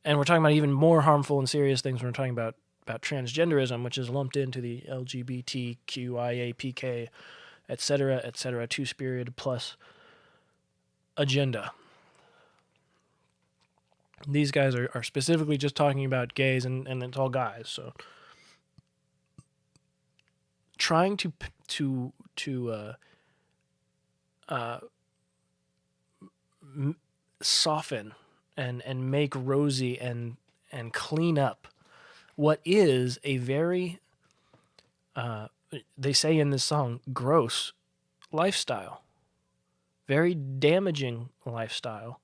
we're talking about even more harmful and serious things when we're talking about transgenderism, which is lumped into the LGBTQIAPK, etc., two-spirit plus agenda. These guys are specifically just talking about gays, and it's all guys, so trying to soften and make rosy and clean up what is a very they say in this song, gross lifestyle, very damaging lifestyle,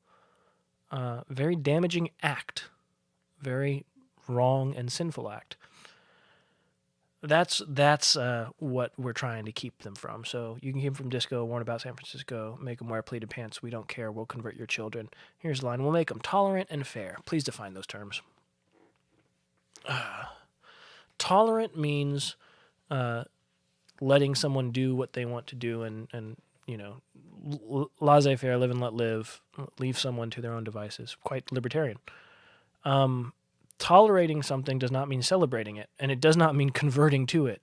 very damaging act, very wrong and sinful act. That's what we're trying to keep them from. So you can keep them from disco, warn about San Francisco, make them wear pleated pants, we don't care, we'll convert your children. Here's the line, we'll make them tolerant and fair. Please define those terms. Tolerant means letting someone do what they want to do and laissez-faire, live and let live, leave someone to their own devices. Quite libertarian. Tolerating something does not mean celebrating it, and it does not mean converting to it,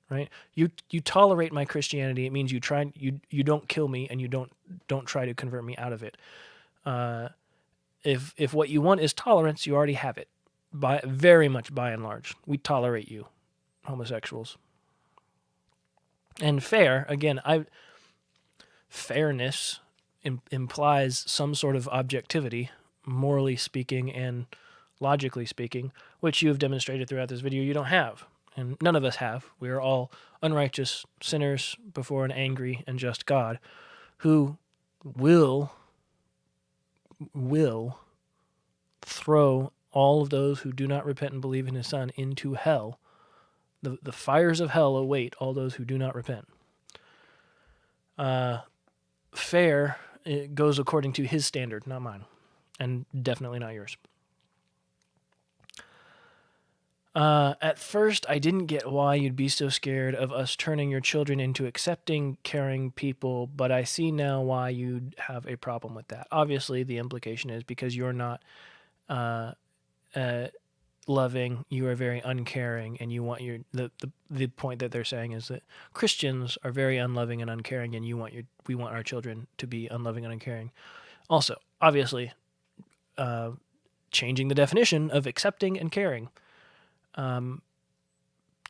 right? You tolerate my Christianity, it means you don't kill me, and you don't try to convert me out of it. If what you want is tolerance, you already have it. Very much by and large, we tolerate you, homosexuals. And fair, again, fairness implies some sort of objectivity, morally speaking and logically speaking, which you have demonstrated throughout this video you don't have. And none of us have. We are all unrighteous sinners before an angry and just God who will throw all of those who do not repent and believe in his Son into hell. The fires of hell await all those who do not repent. Fair, it goes according to his standard, not mine. and definitely not yours. At first, I didn't get why you'd be so scared of us turning your children into accepting, caring people, but I see now why you'd have a problem with that. Obviously, the implication is because you're not loving, you are very uncaring, and you want the point that they're saying is that Christians are very unloving and uncaring, and we want our children to be unloving and uncaring. Also, obviously, changing the definition of accepting and caring.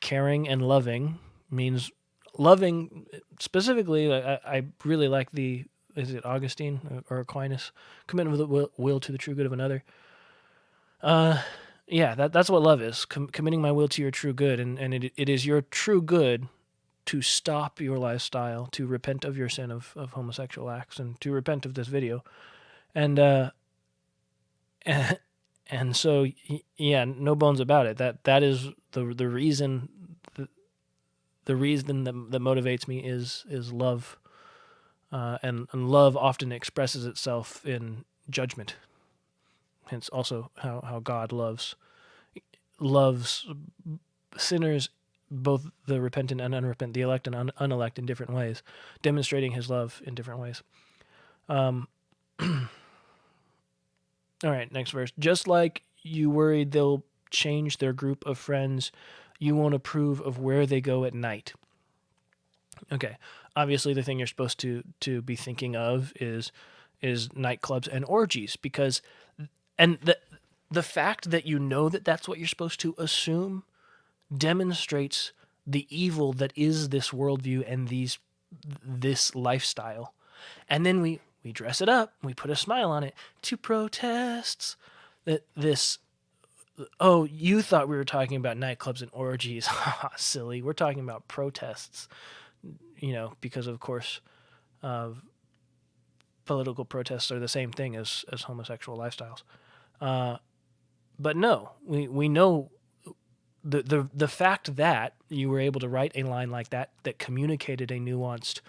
Caring and loving means loving specifically. I really like is it Augustine or Aquinas? Commitment of the will to the true good of another. Yeah, that's what love is. Committing my will to your true good, and it is your true good to stop your lifestyle, to repent of your sin of homosexual acts, and to repent of this video, and so yeah, no bones about it. That is the reason. The reason that motivates me is love, and love often expresses itself in judgment. Hence, also how God loves sinners, both the repentant and unrepentant, the elect and unelect, in different ways, demonstrating His love in different ways. All right, next verse. Just like you worried they'll change their group of friends, you won't approve of where they go at night. Okay, obviously the thing you're supposed to be thinking of is nightclubs and orgies, because, and the fact that you know that that's what you're supposed to assume demonstrates the evil that is this worldview and this lifestyle. And then we dress it up, we put a smile on it to protests. Oh, you thought we were talking about nightclubs and orgies. Silly. We're talking about protests, because of course, political protests are the same thing as homosexual lifestyles. But no, we know the fact that you were able to write a line like that communicated a nuanced,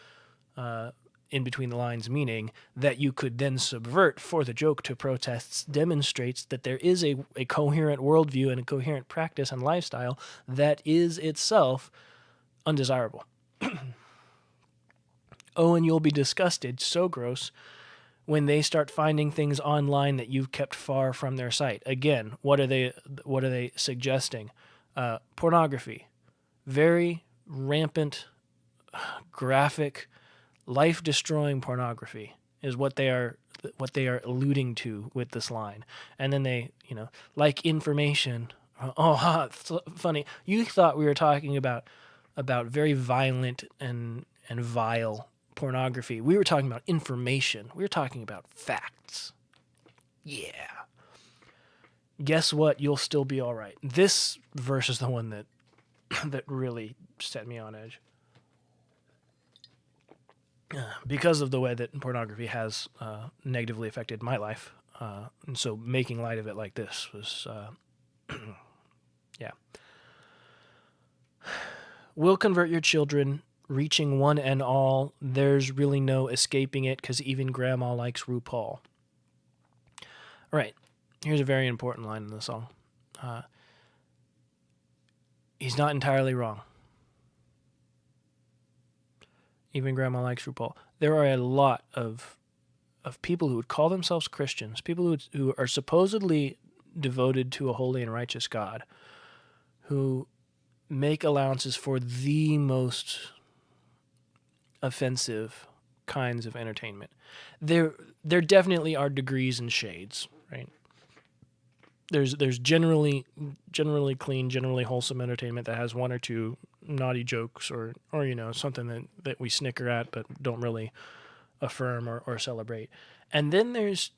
in between the lines meaning that you could then subvert for the joke to protests demonstrates that there is a coherent worldview and a coherent practice and lifestyle that is itself undesirable. Oh, and you'll be disgusted, so gross, when they start finding things online that you've kept far from their sight. Again, what are they suggesting? Pornography. Very rampant, graphic, life-destroying pornography is what they are alluding to with this line. And then they, like information. Oh, it's funny. You thought we were talking about very violent and vile pornography. We were talking about information. We were talking about facts. Yeah. Guess what? You'll still be all right. This verse is the one that really set me on edge. Because of the way that pornography has negatively affected my life. And so making light of it like this was, yeah. We'll convert your children, reaching one and all. There's really no escaping it because even grandma likes RuPaul. All right. Here's a very important line in the song. He's not entirely wrong. Even grandma likes RuPaul. There are a lot of people who would call themselves Christians, people who are supposedly devoted to a holy and righteous God, who make allowances for the most offensive kinds of entertainment. There definitely are degrees and shades, right? There's generally clean, generally wholesome entertainment that has one or two naughty jokes or something that we snicker at but don't really affirm or celebrate. And then there's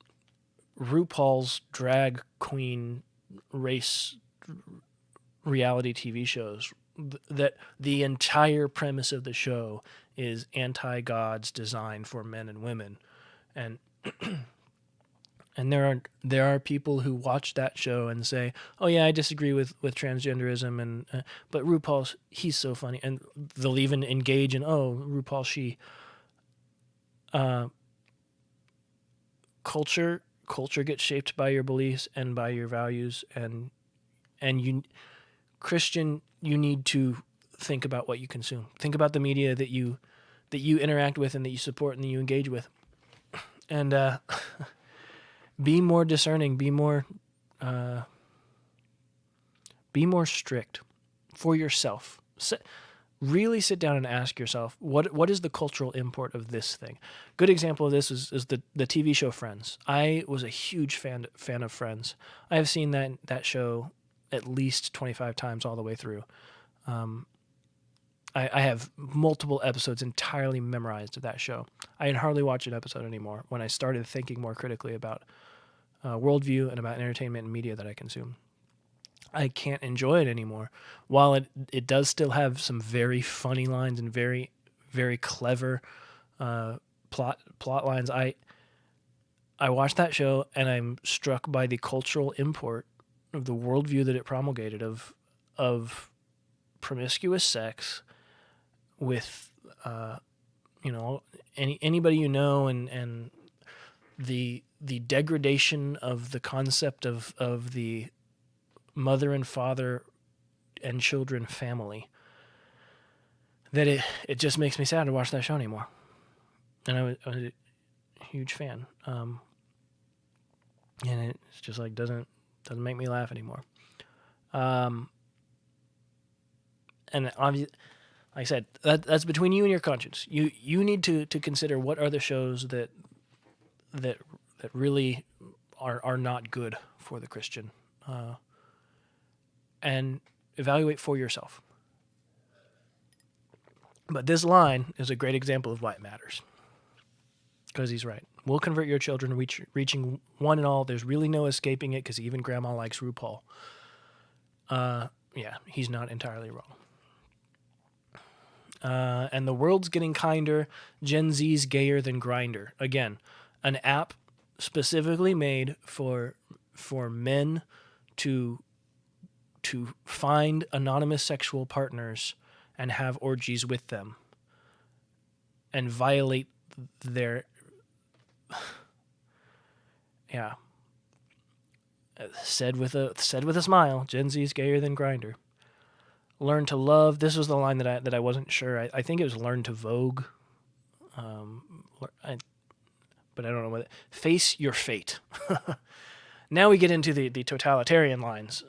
RuPaul's drag queen race reality TV shows that the entire premise of the show is anti-God's design for men and women. And and there are people who watch that show and say, "Oh yeah, I disagree with transgenderism," and but RuPaul's, he's so funny, and they'll even engage in, "Oh, RuPaul, she." culture gets shaped by your beliefs and by your values, and you, Christian, you need to think about what you consume. Think about the media that you interact with and that you support and that you engage with, and be more discerning. Be more strict for yourself. Really sit down and ask yourself, what is the cultural import of this thing? Good example of this is the TV show Friends. I was a huge fan of Friends. I have seen that show at least 25 times all the way through. I have multiple episodes entirely memorized of that show. I hardly watch an episode anymore when I started thinking more critically about worldview and about entertainment and media that I consume. I can't enjoy it anymore. While it does still have some very funny lines and very, very clever plot lines, I watched that show and I'm struck by the cultural import of the worldview that it promulgated of promiscuous sex with anybody you know, and the degradation of the concept of the mother and father and children family, that it just makes me sad to watch that show anymore. And I was a huge fan, and it's just like doesn't make me laugh anymore. And obviously, like I said, that's between you and your conscience. You need to consider what are the shows that really are not good for the Christian, and evaluate for yourself. But this line is a great example of why it matters, because he's right. We'll convert your children, reaching one and all. There's really no escaping it, because even Grandma likes RuPaul. Yeah, he's not entirely wrong. And the world's getting kinder. Gen Z's gayer than Grindr. Again, an app specifically made for men to find anonymous sexual partners and have orgies with them and violate their said with a smile. Gen Z's gayer than Grindr. Learn to love. This was the line that I wasn't sure. I think it was learn to vogue. But I don't know what. Face your fate. Now we get into the totalitarian lines.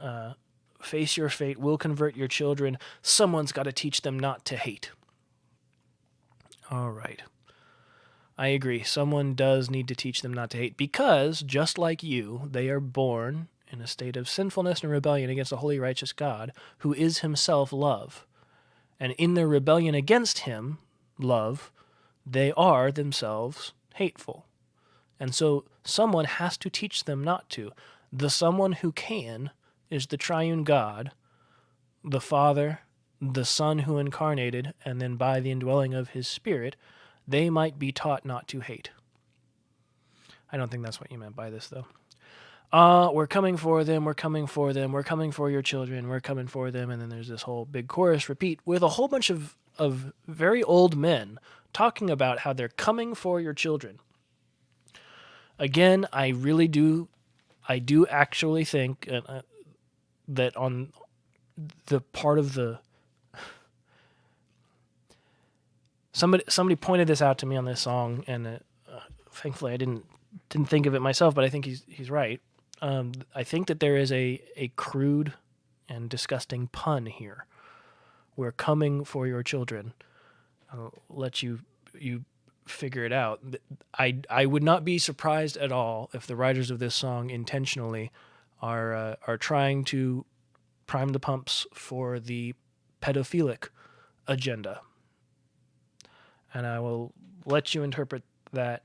Face your fate. We'll convert your children. Someone's got to teach them not to hate. All right. I agree. Someone does need to teach them not to hate, because just like you, they are born in a state of sinfulness and rebellion against a holy, righteous God who is himself love. And in their rebellion against him, love, they are themselves hateful. And so someone has to teach them not to. The someone who can is the triune God, the Father, the Son who incarnated, and then by the indwelling of his Spirit, they might be taught not to hate. I don't think that's what you meant by this, though. We're coming for them, we're coming for them, we're coming for your children, we're coming for them, and then there's this whole big chorus repeat with a whole bunch of very old men talking about how they're coming for your children. Again, I do actually think that on the part of the... Somebody pointed this out to me on this song, and thankfully I didn't think of it myself, but I think he's right. I think that there is a crude and disgusting pun here. We're coming for your children. I'll let you figure it out. I would not be surprised at all if the writers of this song intentionally are trying to prime the pumps for the pedophilic agenda. And I will let you interpret that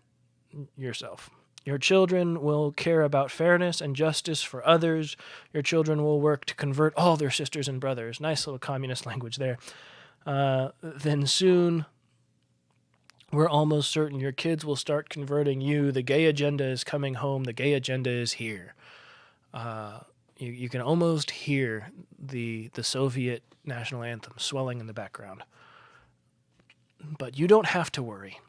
yourself. Your children will care about fairness and justice for others. Your children will work to convert all their sisters and brothers. Nice little communist language there. Then soon, we're almost certain your kids will start converting you. The gay agenda is coming home. The gay agenda is here. You can almost hear the Soviet national anthem swelling in the background. But you don't have to worry.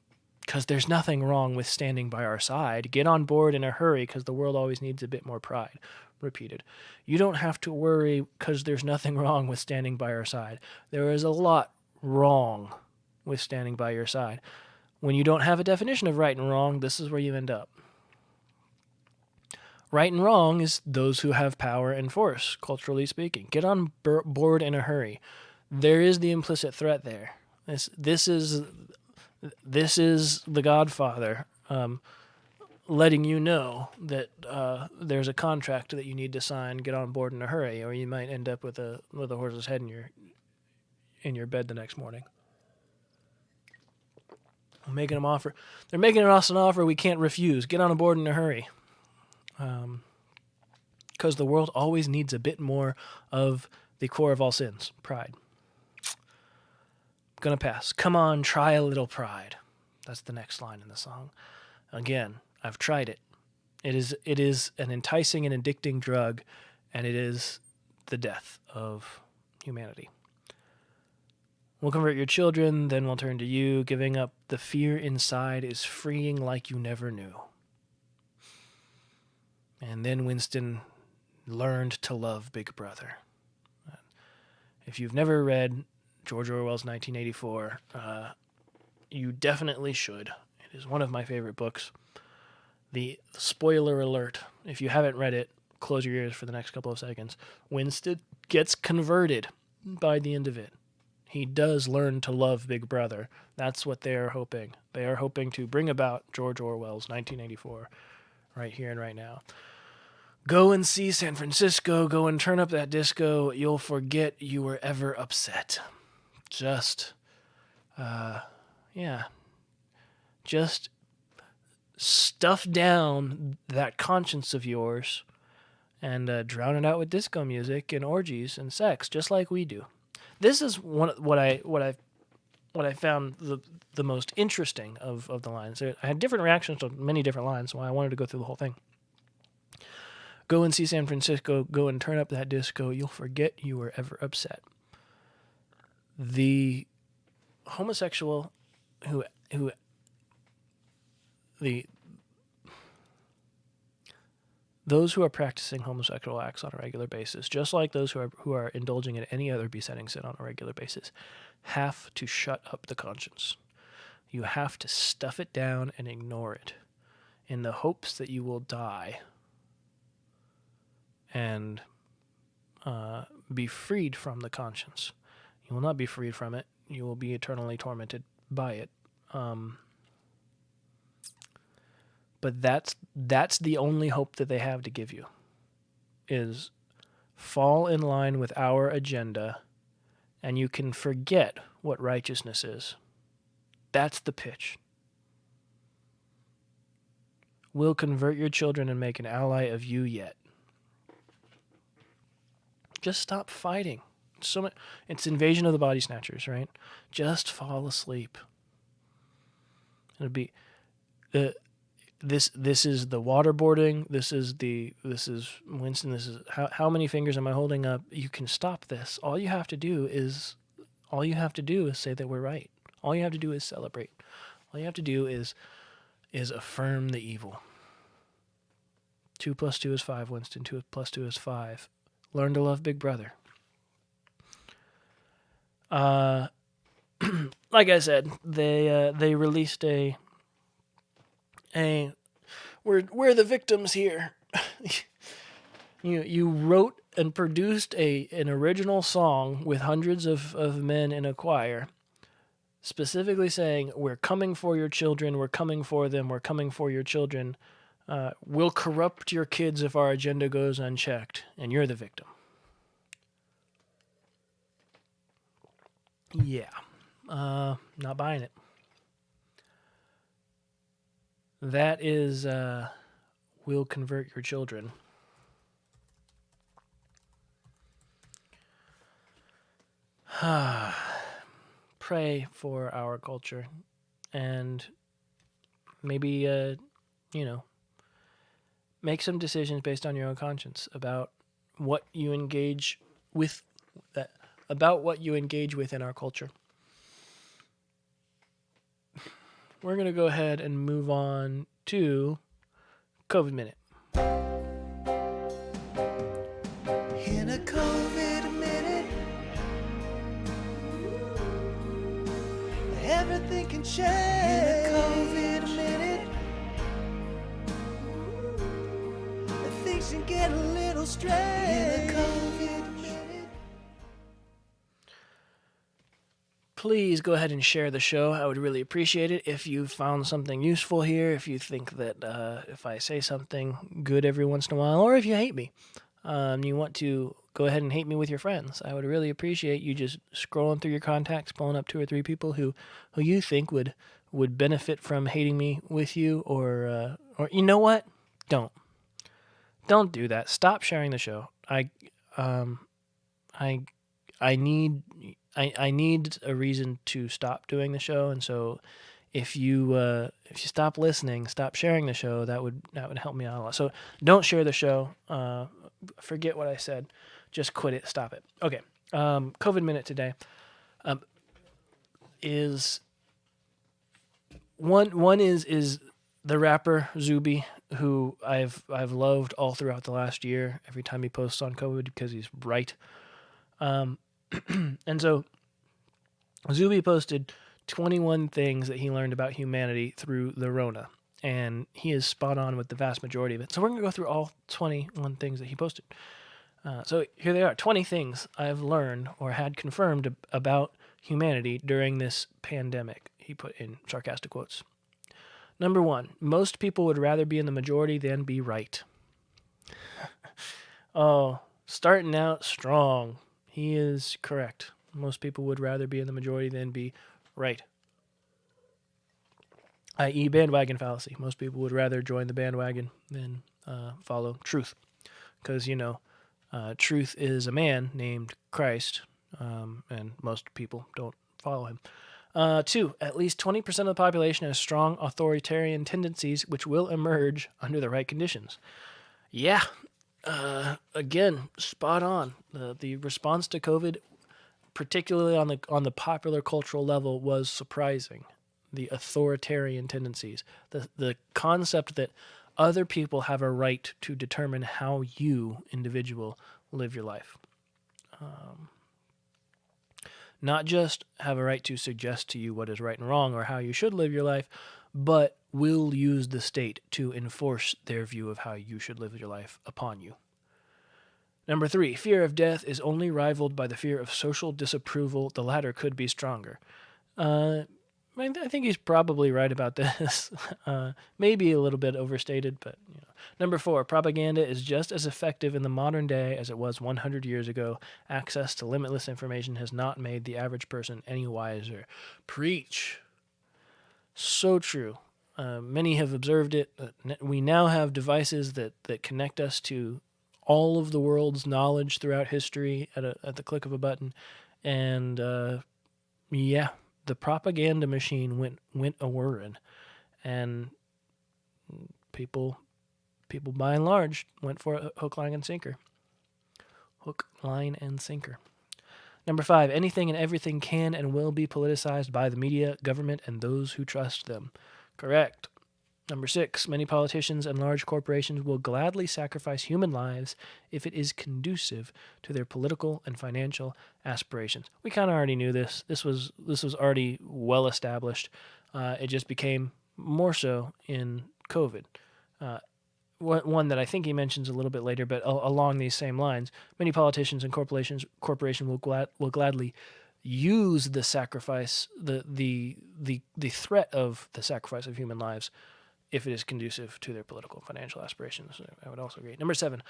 because there's nothing wrong with standing by our side. Get on board in a hurry because the world always needs a bit more pride. Repeated. You don't have to worry because there's nothing wrong with standing by our side. There is a lot wrong with standing by your side. When you don't have a definition of right and wrong, this is where you end up. Right and wrong is those who have power and force, culturally speaking. Get on board in a hurry. There is the implicit threat there. This is the Godfather letting you know that there's a contract that you need to sign. Get on board in a hurry, or you might end up with a horse's head in your bed the next morning. I'm making them offer. They're making us an offer we can't refuse. Get on board in a hurry. Because the world always needs a bit more of the core of all sins, pride. Gonna pass. Come on, try a little pride. That's the next line in the song. Again, I've tried it. It is an enticing and addicting drug, and it is the death of humanity. We'll convert your children, then we'll turn to you. Giving up the fear inside is freeing like you never knew. And then Winston learned to love Big Brother. If you've never read George Orwell's 1984, you definitely should. It is one of my favorite books. The spoiler alert, if you haven't read it, close your ears for the next couple of seconds. Winston gets converted by the end of it. He does learn to love Big Brother. That's what they are hoping. They are hoping to bring about George Orwell's 1984 right here and right now. Go and see San Francisco. Go and turn up that disco. You'll forget you were ever upset. Just stuff down that conscience of yours and drown it out with disco music and orgies and sex, just like we do. This is what I found the most interesting of the lines. I had different reactions to many different lines, so I wanted to go through the whole thing. Go and see San Francisco. Go and turn up that disco. You'll forget you were ever upset. The homosexual those who are practicing homosexual acts on a regular basis, just like those who are indulging in any other besetting sin on a regular basis, have to shut up the conscience. You have to stuff it down and ignore it in the hopes that you will die and be freed from the conscience. You will not be freed from it. You will be eternally tormented by it. But that's the only hope that they have to give you, is fall in line with our agenda, and you can forget what righteousness is. That's the pitch. We'll convert your children and make an ally of you yet. Just stop fighting. It's Invasion of the Body Snatchers, right? Just fall asleep. It'll be this is the waterboarding. This is Winston. This is how many fingers am I holding up? You can stop this. All you have to do is say that we're right. All you have to do is celebrate. All you have to do is affirm the evil. 2 + 2 is 5, Winston. 2 + 2 is 5. Learn to love Big Brother. Like I said, they released a we're the victims here. You wrote and produced an original song with hundreds of men in a choir, specifically saying, we're coming for your children, we're coming for them, we're coming for your children. We'll corrupt your kids if our agenda goes unchecked, and you're the victim. Yeah. Not buying it. That is, we'll convert your children. Pray for our culture, and maybe, make some decisions based on your own conscience about what you engage with in our culture. we're going to go ahead and move on to COVID Minute. In a COVID minute, everything can change. In a COVID minute, things can get a little strange. In a COVID minute. Please go ahead and share the show. I would really appreciate it if you found something useful here, if you think that if I say something good every once in a while, or if you hate me. You want to go ahead and hate me with your friends. I would really appreciate you just scrolling through your contacts, pulling up 2 or 3 people who you think would benefit from hating me with you, or you know what? Don't do that. Stop sharing the show. I need a reason to stop doing the show, and so if you stop listening, stop sharing the show, that would help me out a lot. So don't share the show. Forget what I said. Just quit it. Stop it. Okay. COVID Minute today is one is the rapper Zuby, who I've loved all throughout the last year. Every time he posts on COVID, because he's right. And so Zuby posted 21 things that he learned about humanity through the Rona. And he is spot on with the vast majority of it. So we're going to go through all 21 things that he posted. So here they are, 20 things I've learned or had confirmed about humanity during this pandemic, he put in sarcastic quotes. Number 1, most people would rather be in the majority than be right. Oh, starting out strong. He is correct. Most people would rather be in the majority than be right. I.e. bandwagon fallacy. Most people would rather join the bandwagon than follow truth. Because, truth is a man named Christ, and most people don't follow him. 2, at least 20% of the population has strong authoritarian tendencies which will emerge under the right conditions. Yeah, again, spot on. The response to COVID, particularly on the popular cultural level, was surprising. The authoritarian tendencies, the concept that other people have a right to determine how you, individual, live your life. Not just have a right to suggest to you what is right and wrong or how you should live your life, but will use the state to enforce their view of how you should live your life upon you. Number 3, fear of death is only rivaled by the fear of social disapproval. The latter could be stronger. I think he's probably right about this. Maybe a little bit overstated, but Number 4, propaganda is just as effective in the modern day as it was 100 years ago. Access to limitless information has not made the average person any wiser. Preach. So true. Many have observed it. We now have devices that connect us to all of the world's knowledge throughout history at the click of a button. And the propaganda machine went a-whirring, and people by and large went for a hook, line, and sinker. Hook, line, and sinker. Number 5, anything and everything can and will be politicized by the media, government, and those who trust them. Correct. Number 6, many politicians and large corporations will gladly sacrifice human lives if it is conducive to their political and financial aspirations. We kind of already knew this. This was already well established. It just became more so in COVID. One that I think he mentions a little bit later, but along these same lines, many politicians and corporations will gladly use the sacrifice, the threat of the sacrifice of human lives, if it is conducive to their political and financial aspirations. I would also agree. Number 7,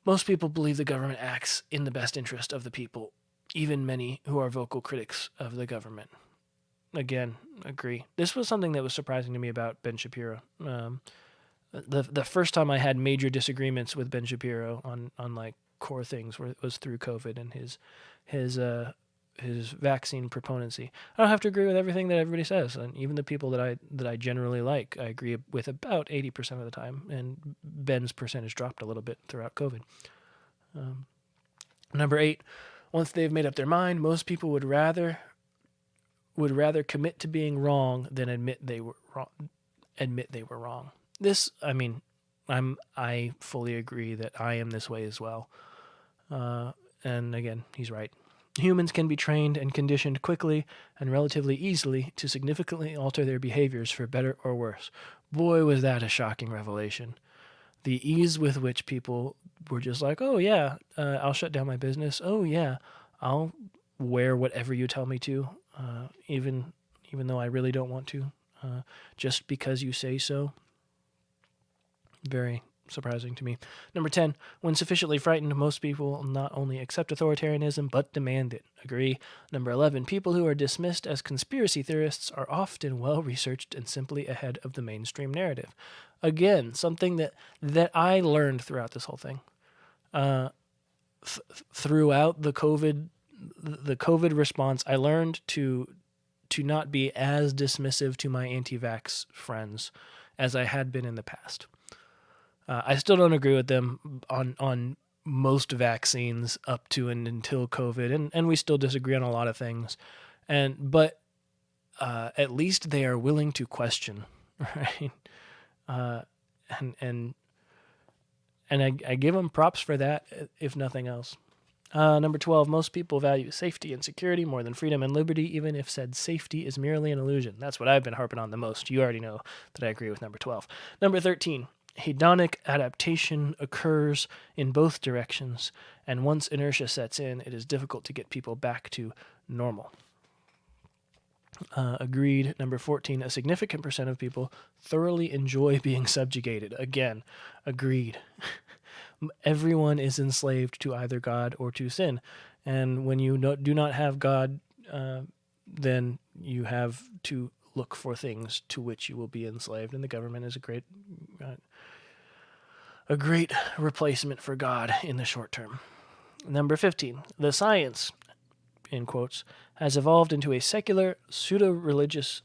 most people believe the government acts in the best interest of the people, even many who are vocal critics of the government. Again, agree. This was something that was surprising to me about Ben Shapiro. The first time I had major disagreements with Ben Shapiro on like core things was through COVID and his vaccine proponency. I don't have to agree with everything that everybody says, and even the people that I generally like, I agree with about 80% of the time. And Ben's percentage dropped a little bit throughout COVID. Number 8, once they've made up their mind, most people would rather would rather commit to being wrong than admit they were wrong. This, I mean, I fully agree that I am this way as well. And again, he's right. Humans can be trained and conditioned quickly and relatively easily to significantly alter their behaviors for better or worse. Boy, was that a shocking revelation. The ease with which people were just like, oh yeah, I'll shut down my business. Oh yeah, I'll wear whatever you tell me to, even though I really don't want to, just because you say so. Very surprising to me. Number 10, when sufficiently frightened, most people not only accept authoritarianism, but demand it. Agree. Number 11, people who are dismissed as conspiracy theorists are often well-researched and simply ahead of the mainstream narrative. Again, something that I learned throughout this whole thing. Throughout the COVID response, I learned to not be as dismissive to my anti-vax friends as I had been in the past. I still don't agree with them on most vaccines up to and until COVID, and we still disagree on a lot of things. But at least they are willing to question, right? And I give them props for that, if nothing else. Number 12, most people value safety and security more than freedom and liberty, even if said safety is merely an illusion. That's what I've been harping on the most. You already know that I agree with number 12. Number 13, hedonic adaptation occurs in both directions, and once inertia sets in, it is difficult to get people back to normal. Agreed. Number 14, a significant percent of people thoroughly enjoy being subjugated. Again, agreed. Everyone is enslaved to either God or to sin. And when you do not have God, then you have to look for things to which you will be enslaved. And the government is a great replacement for God in the short term. Number 15, the science, in quotes, has evolved into a secular pseudo-religion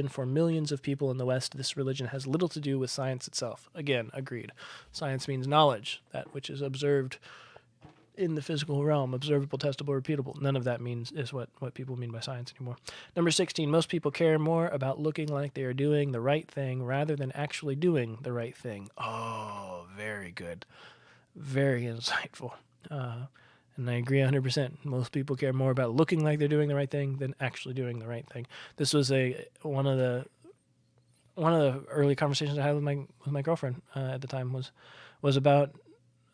for millions of people in the West. This religion has little to do with science itself. Again, agreed. Science means knowledge, that which is observed in the physical realm, observable, testable, repeatable. None of that is what people mean by science anymore. Number 16, most people care more about looking like they are doing the right thing rather than actually doing the right thing. Oh, very good. Very insightful. And I agree 100%. Most people care more about looking like they're doing the right thing than actually doing the right thing. This was one of the early conversations I had with my girlfriend at the time was about,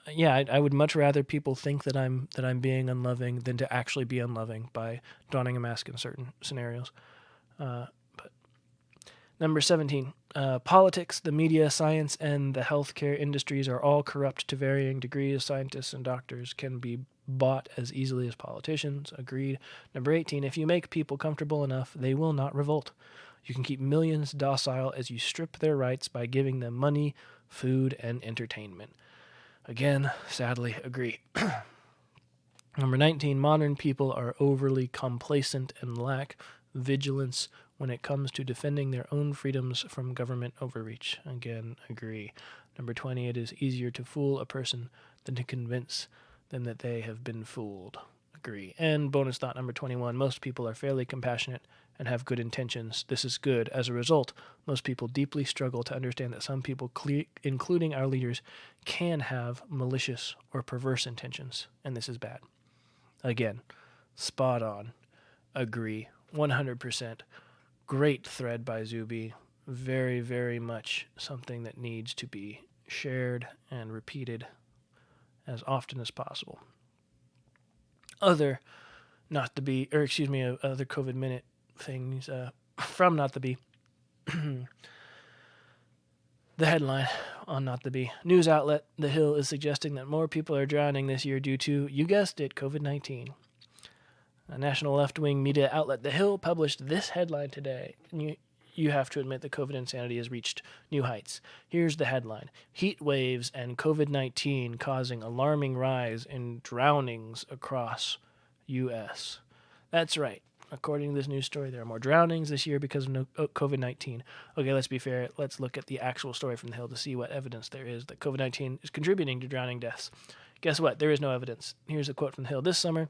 I would much rather people think that I'm being unloving than to actually be unloving by donning a mask in certain scenarios. But number 17, politics, the media, science, and the healthcare industries are all corrupt to varying degrees. Scientists and doctors can be bought as easily as politicians. Agreed. Number 18, if you make people comfortable enough, they will not revolt. You can keep millions docile as you strip their rights by giving them money, food, and entertainment. Again, sadly, agree. Number 19, modern people are overly complacent and lack vigilance when it comes to defending their own freedoms from government overreach. Again, agree. Number 20, it is easier to fool a person than to convince them that they have been fooled. Agree. And bonus thought number 21, most people are fairly compassionate and have good intentions. This is good. As a result, most people deeply struggle to understand that some people, including our leaders, can have malicious or perverse intentions, and this is bad. Again, spot on. Agree. 100%. Great thread by Zuby. Very, very much something that needs to be shared and repeated as often as possible. Other COVID minute things from Not the Bee. The headline on Not the Bee. News outlet The Hill is suggesting that more people are drowning this year due to, you guessed it, COVID-19. A national left-wing media outlet The Hill published this headline today. And you have to admit that COVID insanity has reached new heights. Here's the headline. Heat waves and COVID-19 causing alarming rise in drownings across U.S. That's right. According to this news story, there are more drownings this year because of COVID-19. Okay, let's be fair. Let's look at the actual story from The Hill to see what evidence there is that COVID-19 is contributing to drowning deaths. Guess what? There is no evidence. Here's a quote from The Hill. This summer,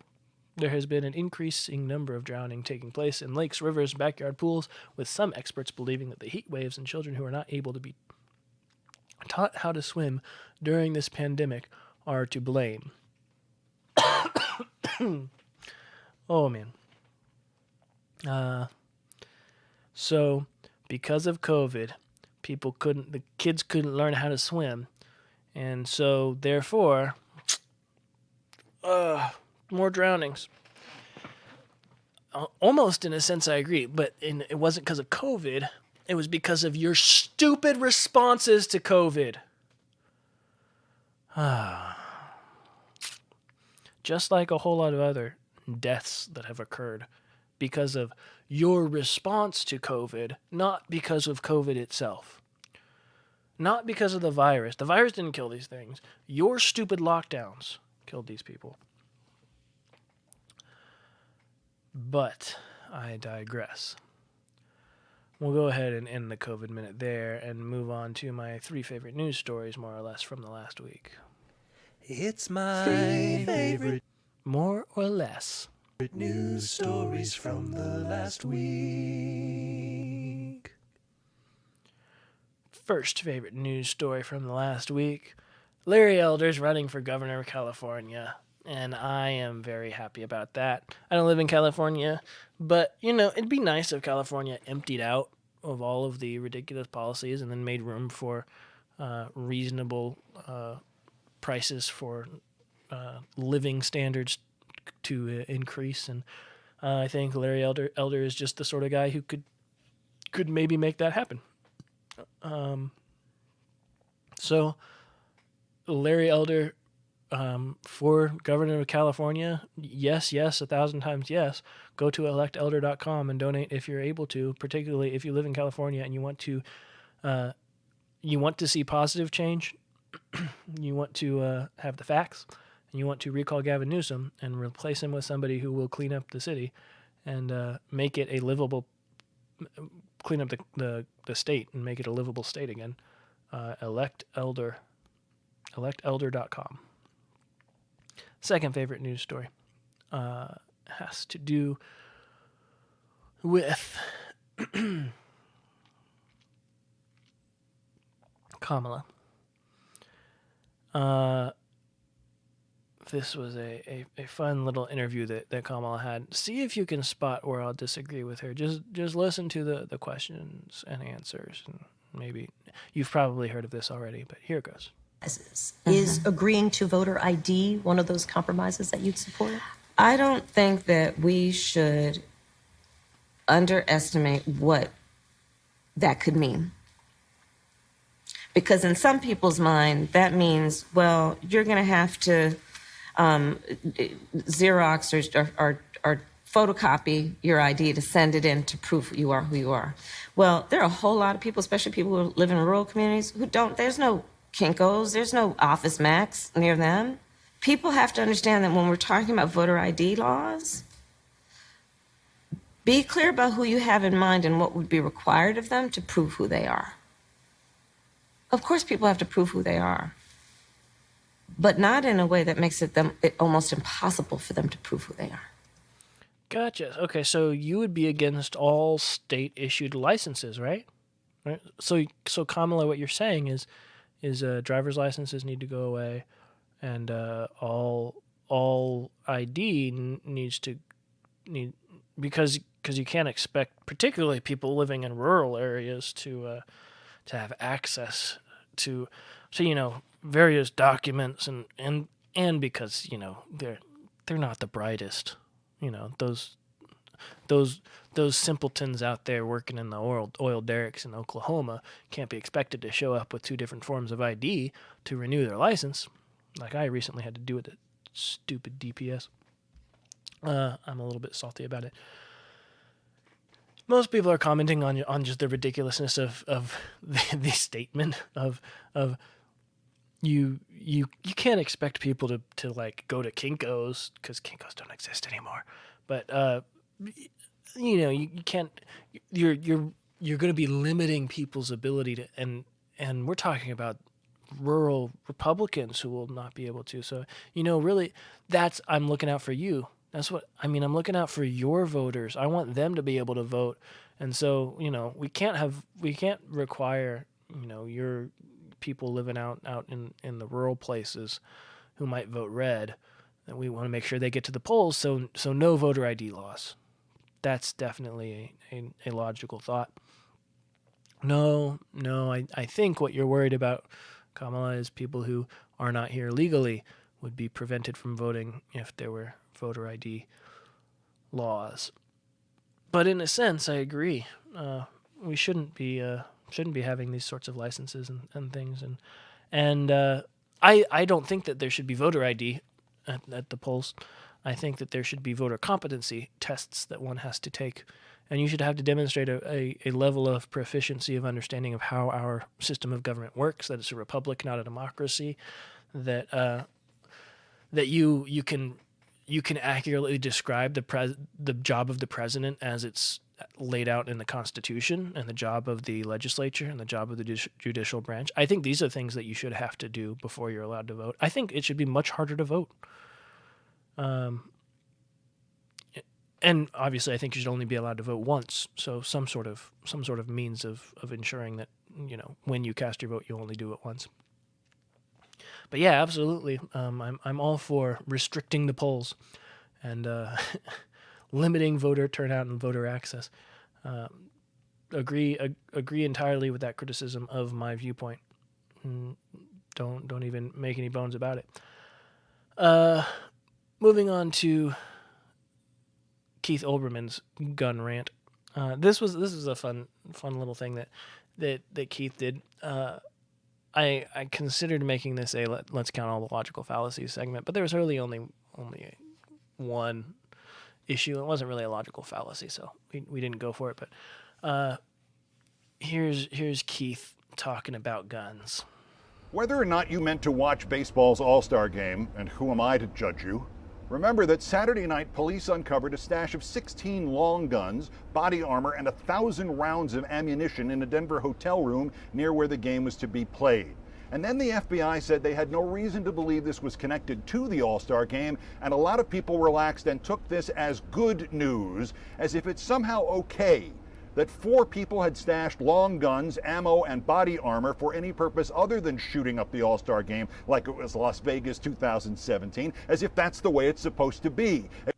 There has been an increasing number of drowning taking place in lakes, rivers, and backyard pools, with some experts believing that the heat waves and children who are not able to be taught how to swim during this pandemic are to blame. Oh, man. So, because of COVID, the kids couldn't learn how to swim. And so, therefore, more drownings. Almost in a sense, I agree, but it wasn't because of COVID. It was because of your stupid responses to COVID. Just like a whole lot of other deaths that have occurred because of your response to COVID, not because of COVID itself. Not because of the virus. The virus didn't kill these things. Your stupid lockdowns killed these people. But I digress. We'll go ahead and end the COVID minute there and move on to my 3 favorite news stories, more or less, from the last week. It's my favorite More or less. news stories from the last week. First favorite news story from the last week. Larry Elder's running for governor of California, and I am very happy about that. I don't live in California, but, it'd be nice if California emptied out of all of the ridiculous policies and then made room for reasonable prices for living standards to increase. And I think Larry Elder is just the sort of guy who could maybe make that happen. So Larry Elder for governor of California, yes, 1,000 times yes. Go to electelder.com and donate if you're able to, particularly if you live in California and you want to see positive change. You want to have the facts, and you want to recall Gavin Newsom and replace him with somebody who will clean up the city and make it a livable, clean up the state and make it a livable state again. Electelder.com. Second favorite news story has to do with Kamala. This was a fun little interview that Kamala had. See if you can spot where I'll disagree with her. Just listen to the questions and answers. And maybe you've probably heard of this already, but here it goes. Is agreeing to voter ID one of those compromises that you'd support? I don't think that we should underestimate what that could mean. Because in some people's mind, that means, well, you're going to have to Xerox or photocopy your ID to send it in to prove you are who you are. Well, there are a whole lot of people, especially people who live in rural communities, who don't, there's no Kinko's, there's no Office Max near them. People have to understand that when we're talking about voter ID laws, be clear about who you have in mind and what would be required of them to prove who they are. Of course, people have to prove who they are, but not in a way that makes it almost impossible for them to prove who they are. Gotcha. Okay, so you would be against all state-issued licenses, right? Right. So Kamala, what you're saying is driver's licenses need to go away, and all ID because you can't expect, particularly people living in rural areas, to have access to various documents and because they're not the brightest. Those simpletons out there working in the oil derricks in Oklahoma can't be expected to show up with 2 different forms of ID to renew their license, like I recently had to do with the stupid DPS. I'm a little bit salty about it. Most people are commenting on just the ridiculousness of the statement of you can't expect people to like go to Kinko's, because Kinko's don't exist anymore. But you can't. You're going to be limiting people's ability to, and we're talking about rural Republicans who will not be able to. So really, I'm looking out for you, That's what I mean. I'm looking out for your voters. I want them to be able to vote. And so, we can't require, your people living out in the rural places who might vote red, and we want to make sure they get to the polls. So no voter ID laws. That's definitely a logical thought. No, I think what you're worried about, Kamala, is people who are not here legally would be prevented from voting if there were voter ID laws. But in a sense, I agree. We shouldn't be having these sorts of licenses and things. And I don't think that there should be voter ID at the polls. I think that there should be voter competency tests that one has to take. And you should have to demonstrate a level of proficiency of understanding of how our system of government works, that it's a republic, not a democracy, that you can accurately describe the job of the president as it's laid out in the Constitution, and the job of the legislature, and the job of the judicial branch. I think these are things that you should have to do before you're allowed to vote. I think it should be much harder to vote. And obviously, I think you should only be allowed to vote once. So some sort of means of ensuring that when you cast your vote, you only do it once. But yeah, absolutely. I'm all for restricting the polls and limiting voter turnout and voter access. Agree entirely with that criticism of my viewpoint. Don't even make any bones about it. Moving on to Keith Olbermann's gun rant. This was a fun little thing that Keith did. I considered making this a let's count all the logical fallacies segment, but there was really only one issue. It wasn't really a logical fallacy, so we didn't go for it. But here's Keith talking about guns. Whether or not you meant to watch baseball's All-Star game, and who am I to judge you, remember that Saturday night police uncovered a stash of 16 long guns, body armor, and 1,000 rounds of ammunition in a Denver hotel room near where the game was to be played. And then the FBI said they had no reason to believe this was connected to the All-Star game, and a lot of people relaxed and took this as good news, as if it's somehow okay that 4 people had stashed long guns, ammo, and body armor for any purpose other than shooting up the All-Star game like it was Las Vegas 2017, as if that's the way it's supposed to be. A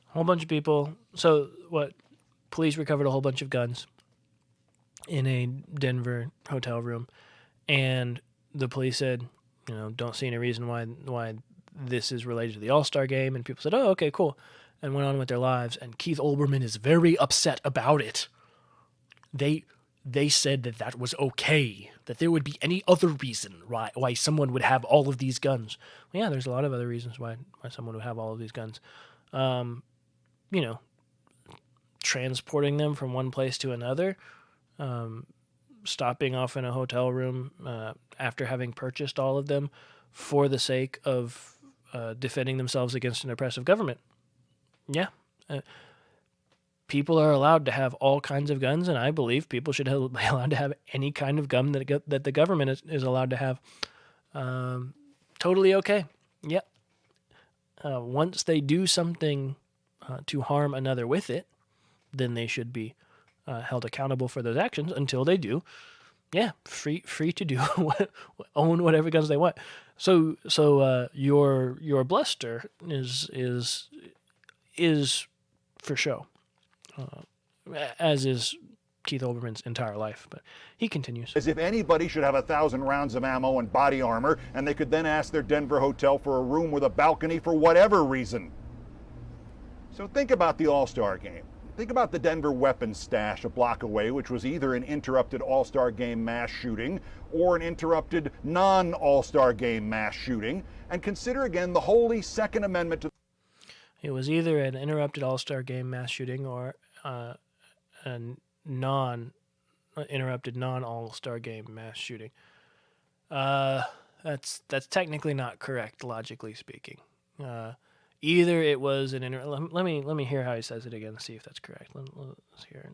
whole bunch of people. So what? Police recovered a whole bunch of guns in a Denver hotel room, and the police said, don't see any reason why this is related to the All-Star game. And people said, oh, okay, cool, and went on with their lives. And Keith Olbermann is very upset about it. They said that was okay, that there would be any other reason why someone would have all of these guns. Well, yeah, there's a lot of other reasons why someone would have all of these guns. Transporting them from one place to another, stopping off in a hotel room after having purchased all of them for the sake of defending themselves against an oppressive government. Yeah. People are allowed to have all kinds of guns, and I believe people should be allowed to have any kind of gun that the government is allowed to have. Totally okay. Yeah. Once they do something to harm another with it, then they should be held accountable for those actions. Until they do, yeah, free to do own whatever guns they want. So your bluster is for show, as is Keith Olbermann's entire life. But he continues. As if anybody should have 1,000 rounds of ammo and body armor, and they could then ask their Denver hotel for a room with a balcony for whatever reason. So think about the All-Star game. Think about the Denver weapons stash a block away, which was either an interrupted All-Star game mass shooting or an interrupted non-All-Star game mass shooting, and consider again the holy Second Amendment to... It was either an interrupted All-Star game mass shooting or a non-interrupted non-All-Star game mass shooting. That's technically not correct, logically speaking. Either it was an let me hear how he says it again, see if that's correct. Let's hear it.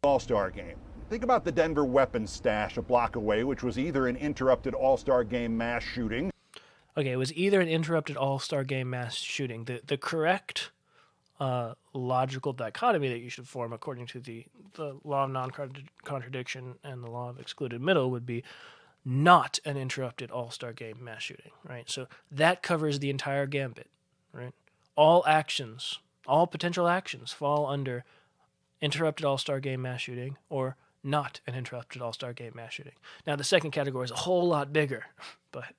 All-Star game. Think about the Denver weapons stash a block away, which was either an interrupted All-Star game mass shooting. Okay, it was either an interrupted all-star game mass shooting. The correct logical dichotomy that you should form according to the law of non-contradiction and the law of excluded middle would be not an interrupted all-star game mass shooting, right? So that covers the entire gambit, right? All actions, all potential actions fall under interrupted all-star game mass shooting or not an interrupted all-star game mass shooting. Now, the second category is a whole lot bigger, but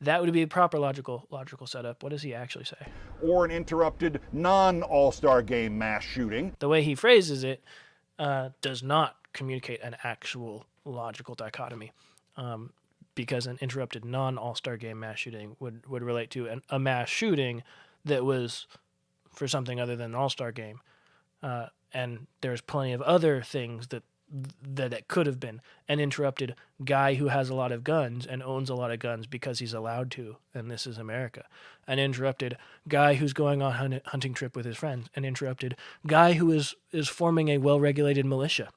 that would be a proper logical setup. What does he actually say? Or an interrupted non-all-star game mass shooting. The way he phrases it does not communicate an actual logical dichotomy, because an interrupted non-all-star game mass shooting would relate to a mass shooting that was for something other than an all-star game. And there's plenty of other things that it could have been. An interrupted guy who has a lot of guns and owns a lot of guns because he's allowed to, and this is America. An interrupted guy who's going on a hunting trip with his friends. An interrupted guy who is forming a well-regulated militia.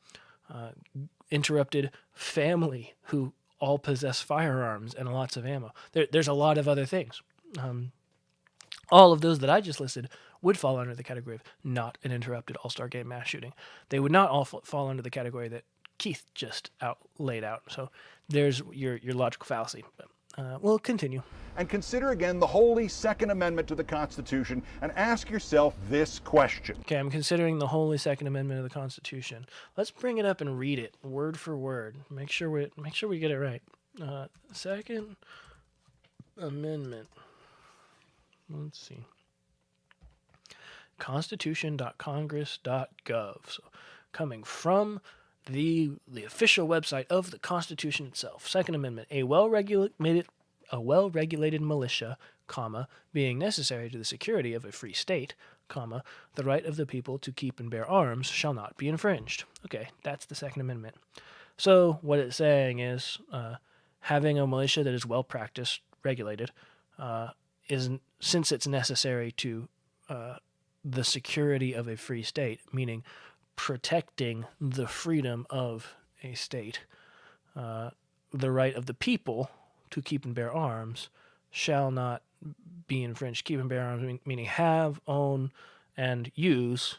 Interrupted family who all possess firearms and lots of ammo. There's a lot of other things. All of those that I just listed would fall under the category of not an interrupted all-star game mass shooting. They would not all fall under the category that Keith just laid out. So there's your logical fallacy. But we'll continue. And consider again the holy Second Amendment to the Constitution and ask yourself this question. Okay, I'm considering the holy Second Amendment of the Constitution. Let's bring it up and read it word for word. Make sure we get it right. Second Amendment. Let's see. Constitution.congress.gov. So coming from the official website of the Constitution itself. Second Amendment, a well-regulated militia, comma, being necessary to the security of a free state, comma, the right of the people to keep and bear arms shall not be infringed. Okay, that's the Second Amendment. So what it's saying is having a militia that is well-practiced, regulated, since it's necessary to the security of a free state, meaning protecting the freedom of a state, the right of the people to keep and bear arms shall not be infringed. Keep and bear arms meaning have, own, and use.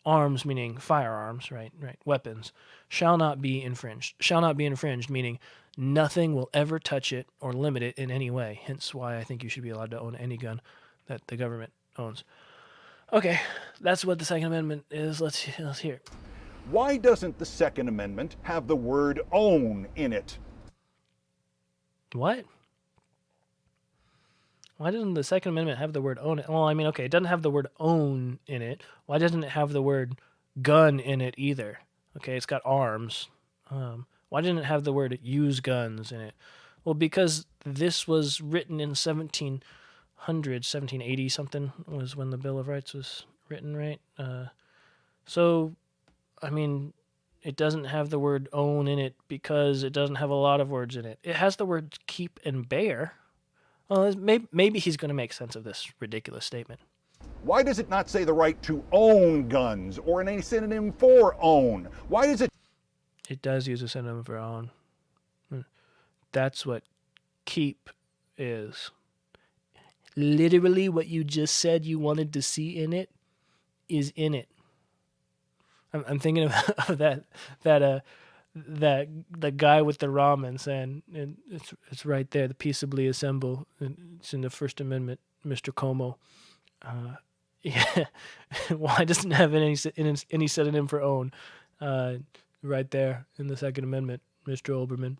Arms meaning firearms, right, weapons, shall not be infringed. Shall not be infringed meaning nothing will ever touch it or limit it in any way. Hence why I think you should be allowed to own any gun that the government owns. Okay, that's what the Second Amendment is. Let's hear it. Why doesn't the Second Amendment have the word own in it? What? Why doesn't the Second Amendment have the word own? Well, I mean, okay, it doesn't have the word own in it. Why doesn't it have the word gun in it either? Okay, it's got arms. Why didn't it have the word use guns in it? Well, because this was written in 1780 something was when the Bill of Rights was written, right? So, I mean, it doesn't have the word own in it because it doesn't have a lot of words in it. It has the words keep and bear. Well, maybe he's going to make sense of this ridiculous statement. Why does it not say the right to own guns or a synonym for own? Why does it? It does use a synonym for own. That's what keep is. Literally what you just said you wanted to see in it is in it. I'm thinking of that the guy with the ramen saying, and it's right there, the peaceably assemble. It's in the First Amendment, Mr. Como. Yeah, why doesn't it have any synonym for own? Right there in the Second Amendment, Mr. Olbermann.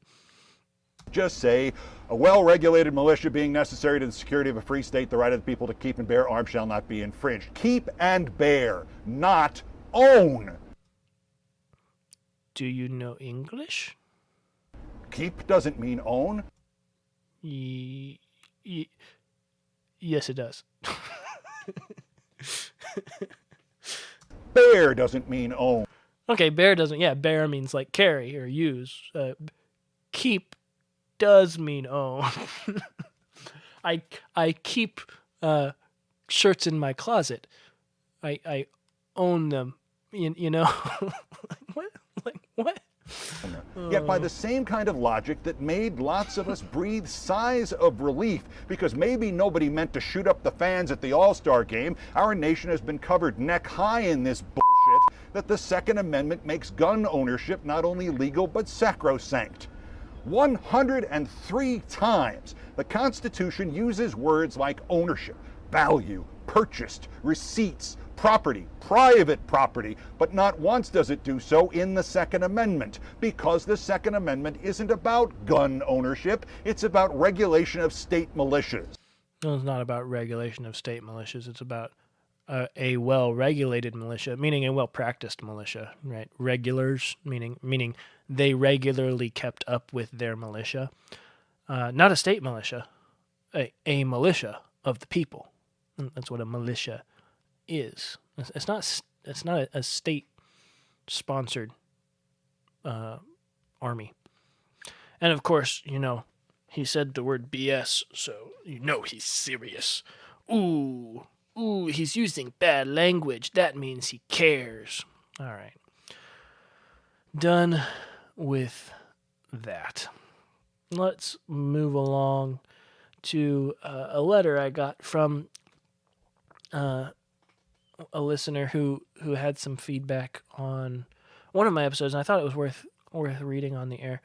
Just say, a well-regulated militia being necessary to the security of a free state, the right of the people to keep and bear arms shall not be infringed. Keep and bear, not own. Do you know English? Keep doesn't mean own. Yes, it does. Bear doesn't mean own. Okay, bear doesn't. Yeah, bear means like carry or use. Keep does mean own. I keep shirts in my closet. I own them. You know. What? Like what? Yet by the same kind of logic that made lots of us breathe sighs of relief because maybe nobody meant to shoot up the fans at the All-Star game, our nation has been covered neck high in this bullshit that the Second Amendment makes gun ownership not only legal but sacrosanct. 103 times the Constitution uses words like ownership, value, purchased, receipts, property, private property, but not once does it do so in the Second Amendment, because the Second Amendment isn't about gun ownership, it's about regulation of state militias. No, it's not about regulation of state militias. It's about a well-regulated militia, meaning a well-practiced militia, right? Regulars, meaning they regularly kept up with their militia. Not a state militia, a militia of the people. That's what a militia is. It's not a state-sponsored army. And of course, he said the word BS, so he's serious. Ooh, he's using bad language. That means he cares. All right. Done with that. Let's move along to a letter I got from a listener who had some feedback on one of my episodes, and I thought it was worth reading on the air.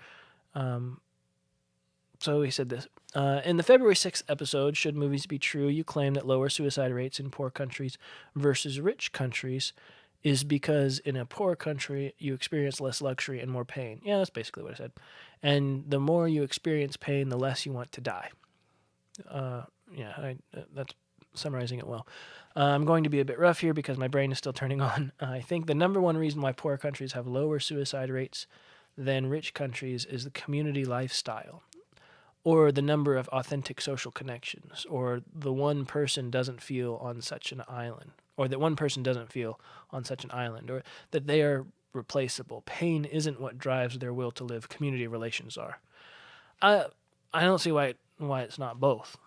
So he said this. In the February 6th episode, Should Movies Be True?, you claim that lower suicide rates in poor countries versus rich countries is because in a poor country, you experience less luxury and more pain. Yeah, that's basically what I said. And the more you experience pain, the less you want to die. That's summarizing it well. I'm going to be a bit rough here because my brain is still turning on. I think the number one reason why poor countries have lower suicide rates than rich countries is the community lifestyle, or the number of authentic social connections, or the one person doesn't feel on such an island, or that one person doesn't feel on such an island, or that they are replaceable. Pain isn't what drives their will to live. Community relations are. I don't see why it's not both.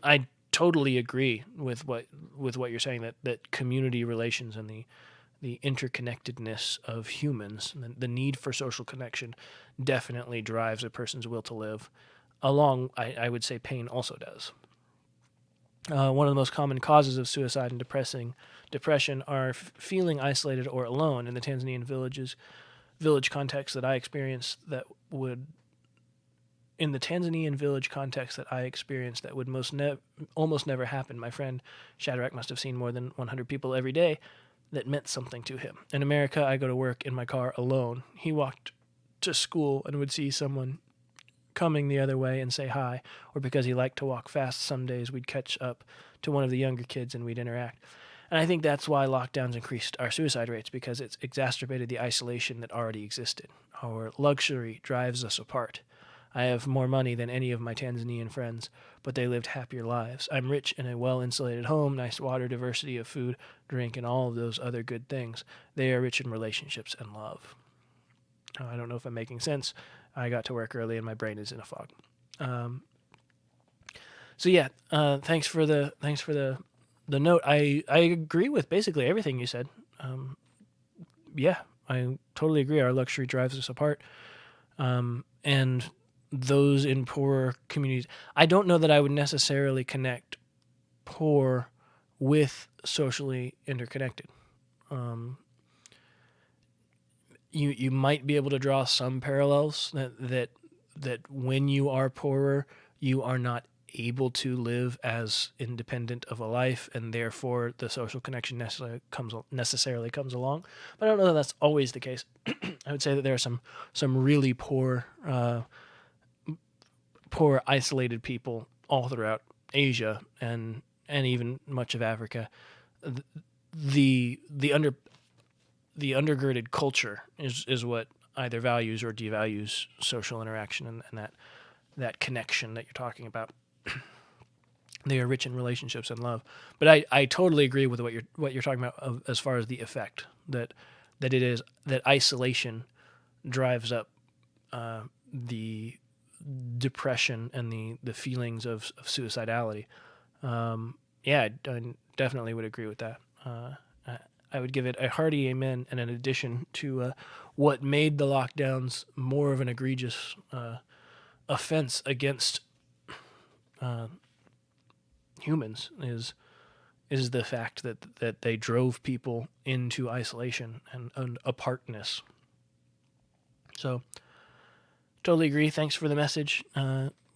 I totally agree with what you're saying, that community relations and the interconnectedness of humans, the need for social connection, definitely drives a person's will to live. I would say pain also does. One of the most common causes of suicide and depression are feeling isolated or alone. In the Tanzanian village context that I experienced, that would almost never happen. My friend Shadrach must have seen more than 100 people every day that meant something to him. In America, I go to work in my car alone. He walked to school and would see someone coming the other way and say hi, or because he liked to walk fast, some days we'd catch up to one of the younger kids and we'd interact. And I think that's why lockdowns increased our suicide rates, because it's exacerbated the isolation that already existed. Our luxury drives us apart. I have more money than any of my Tanzanian friends, but they lived happier lives. I'm rich in a well-insulated home, nice water, diversity of food, drink, and all of those other good things. They are rich in relationships and love. I don't know if I'm making sense. I got to work early and my brain is in a fog. Thanks for the note. I agree with basically everything you said. I totally agree. Our luxury drives us apart. And those in poorer communities, I don't know that I would necessarily connect poor with socially interconnected. You might be able to draw some parallels that when you are poorer, you are not able to live as independent of a life, and therefore the social connection necessarily comes along. But I don't know that that's always the case. I would say that there are some really poor isolated people all throughout Asia and even much of Africa. The undergirded culture is what either values or devalues social interaction and that connection that you're talking about. They are rich in relationships and love. But I totally agree with what you're talking about as far as the effect that isolation drives up the depression and the feelings of suicidality. I definitely would agree with that. I would give it a hearty amen and an addition to what made the lockdowns more of an egregious offense against humans is the fact that they drove people into isolation and apartness. So, totally agree. Thanks for the message.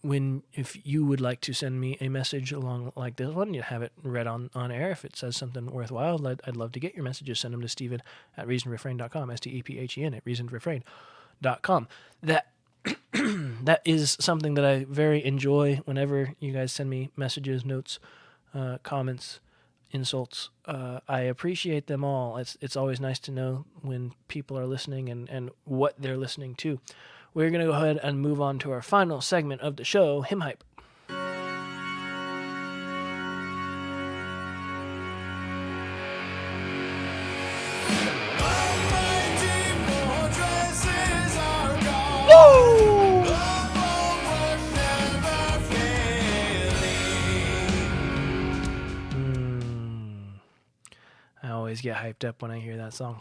If you would like to send me a message along like this one, you have it read on air. If it says something worthwhile, I'd love to get your messages. Send them to Stephen at reasonedrefrain.com, STEPHEN at reasonedrefrain.com. That is something that I very enjoy whenever you guys send me messages, notes, comments, insults. I appreciate them all. It's always nice to know when people are listening and what they're listening to. We're going to go ahead and move on to our final segment of the show, Hymn Hype. I always get hyped up when I hear that song.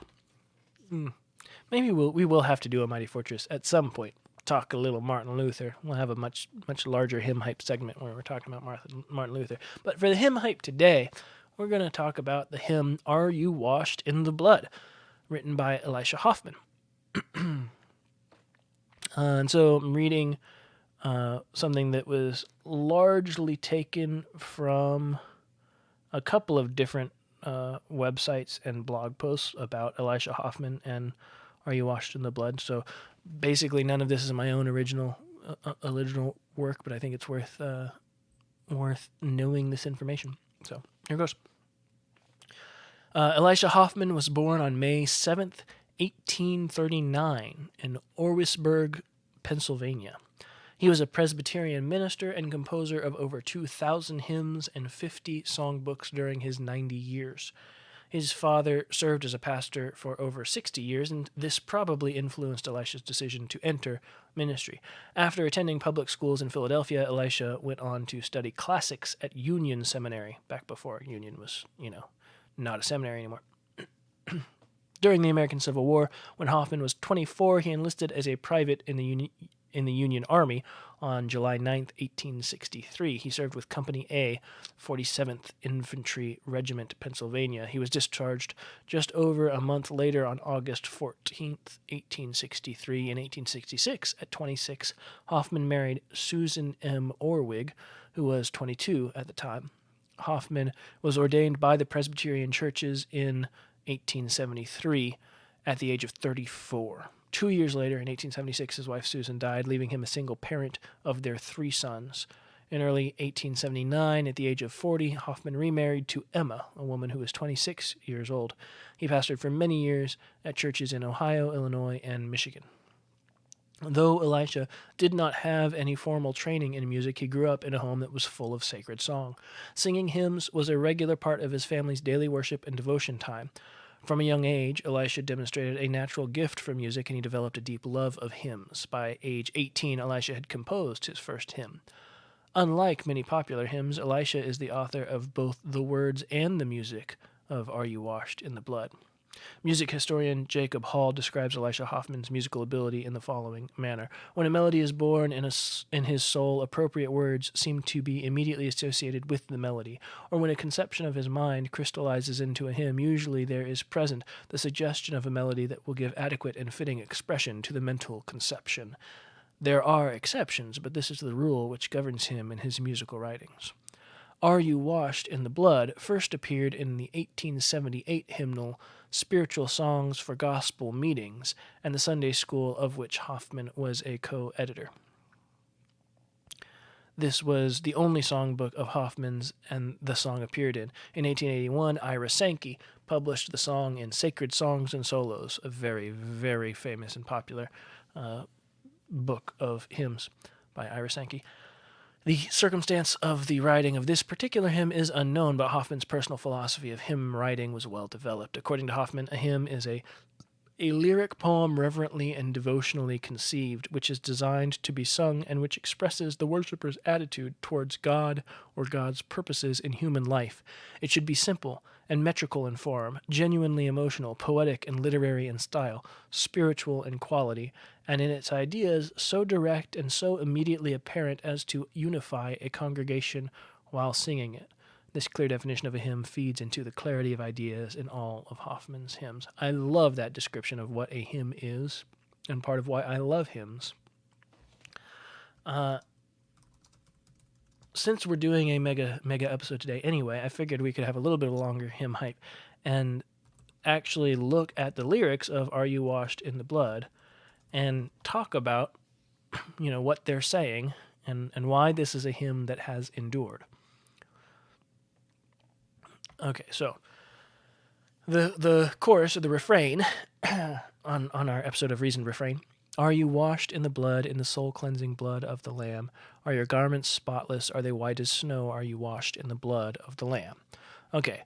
Maybe we will have to do a Mighty Fortress at some point. Talk a little Martin Luther. We'll have a much larger hymn hype segment where we're talking about Martin Luther. But for the hymn hype today, we're going to talk about the hymn "Are You Washed in the Blood," written by Elisha Hoffman. And so I'm reading something that was largely taken from a couple of different websites and blog posts about Elisha Hoffman and "Are You Washed in the Blood?" So basically, none of this is my own original work, but I think it's worth knowing this information. So here goes. Elisha Hoffman was born on May 7th, 1839, in Orwisburg, Pennsylvania. He was a Presbyterian minister and composer of over 2,000 hymns and 50 songbooks during his 90 years. His father served as a pastor for over 60 years, and this probably influenced Elisha's decision to enter ministry. After attending public schools in Philadelphia, Elisha went on to study classics at Union Seminary, back before Union was, not a seminary anymore. During the American Civil War, when Hoffman was 24, he enlisted as a private in the Union Army on July 9th, 1863. He served with Company A, 47th Infantry Regiment, Pennsylvania. He was discharged just over a month later on August 14th, 1863. In 1866, at 26, Hoffman married Susan M. Orwig, who was 22 at the time. Hoffman was ordained by the Presbyterian churches in 1873 at the age of 34. 2 years later, in 1876, his wife Susan died, leaving him a single parent of their 3 sons. In early 1879, at the age of 40, Hoffman remarried to Emma, a woman who was 26 years old. He pastored for many years at churches in Ohio, Illinois, and Michigan. Though Elisha did not have any formal training in music, he grew up in a home that was full of sacred song. Singing hymns was a regular part of his family's daily worship and devotion time. From a young age, Elisha demonstrated a natural gift for music, and he developed a deep love of hymns. By age 18, Elisha had composed his first hymn. Unlike many popular hymns, Elisha is the author of both the words and the music of "Are You Washed in the Blood?" Music historian Jacob Hall describes Elisha Hoffman's musical ability in the following manner. When a melody is born in his soul, appropriate words seem to be immediately associated with the melody, or when a conception of his mind crystallizes into a hymn, usually there is present the suggestion of a melody that will give adequate and fitting expression to the mental conception. There are exceptions, but this is the rule which governs him in his musical writings. "Are You Washed in the Blood" first appeared in the 1878 hymnal Spiritual Songs for Gospel Meetings, and the Sunday School, of which Hoffman was a co-editor. This was the only songbook of Hoffman's and the song appeared in. In 1881, Ira Sankey published the song in Sacred Songs and Solos, a very, very famous and popular book of hymns by Ira Sankey. The circumstance of the writing of this particular hymn is unknown, but Hoffman's personal philosophy of hymn writing was well developed. According to Hoffman, a hymn is a lyric poem reverently and devotionally conceived, which is designed to be sung and which expresses the worshiper's attitude towards God or God's purposes in human life. It should be simple and metrical in form, genuinely emotional, poetic and literary in style, spiritual in quality, and in its ideas so direct and so immediately apparent as to unify a congregation while singing it. This clear definition of a hymn feeds into the clarity of ideas in all of Hoffman's hymns. I love that description of what a hymn is, and part of why I love hymns. Since we're doing a mega episode today anyway, I figured we could have a little bit of a longer hymn hype and actually look at the lyrics of Are You Washed in the Blood and talk about, what they're saying and why this is a hymn that has endured. Okay, so the chorus or the refrain on our episode of Reasoned Refrain. Are you washed in the blood, in the soul-cleansing blood of the Lamb? Are your garments spotless? Are they white as snow? Are you washed in the blood of the Lamb? Okay,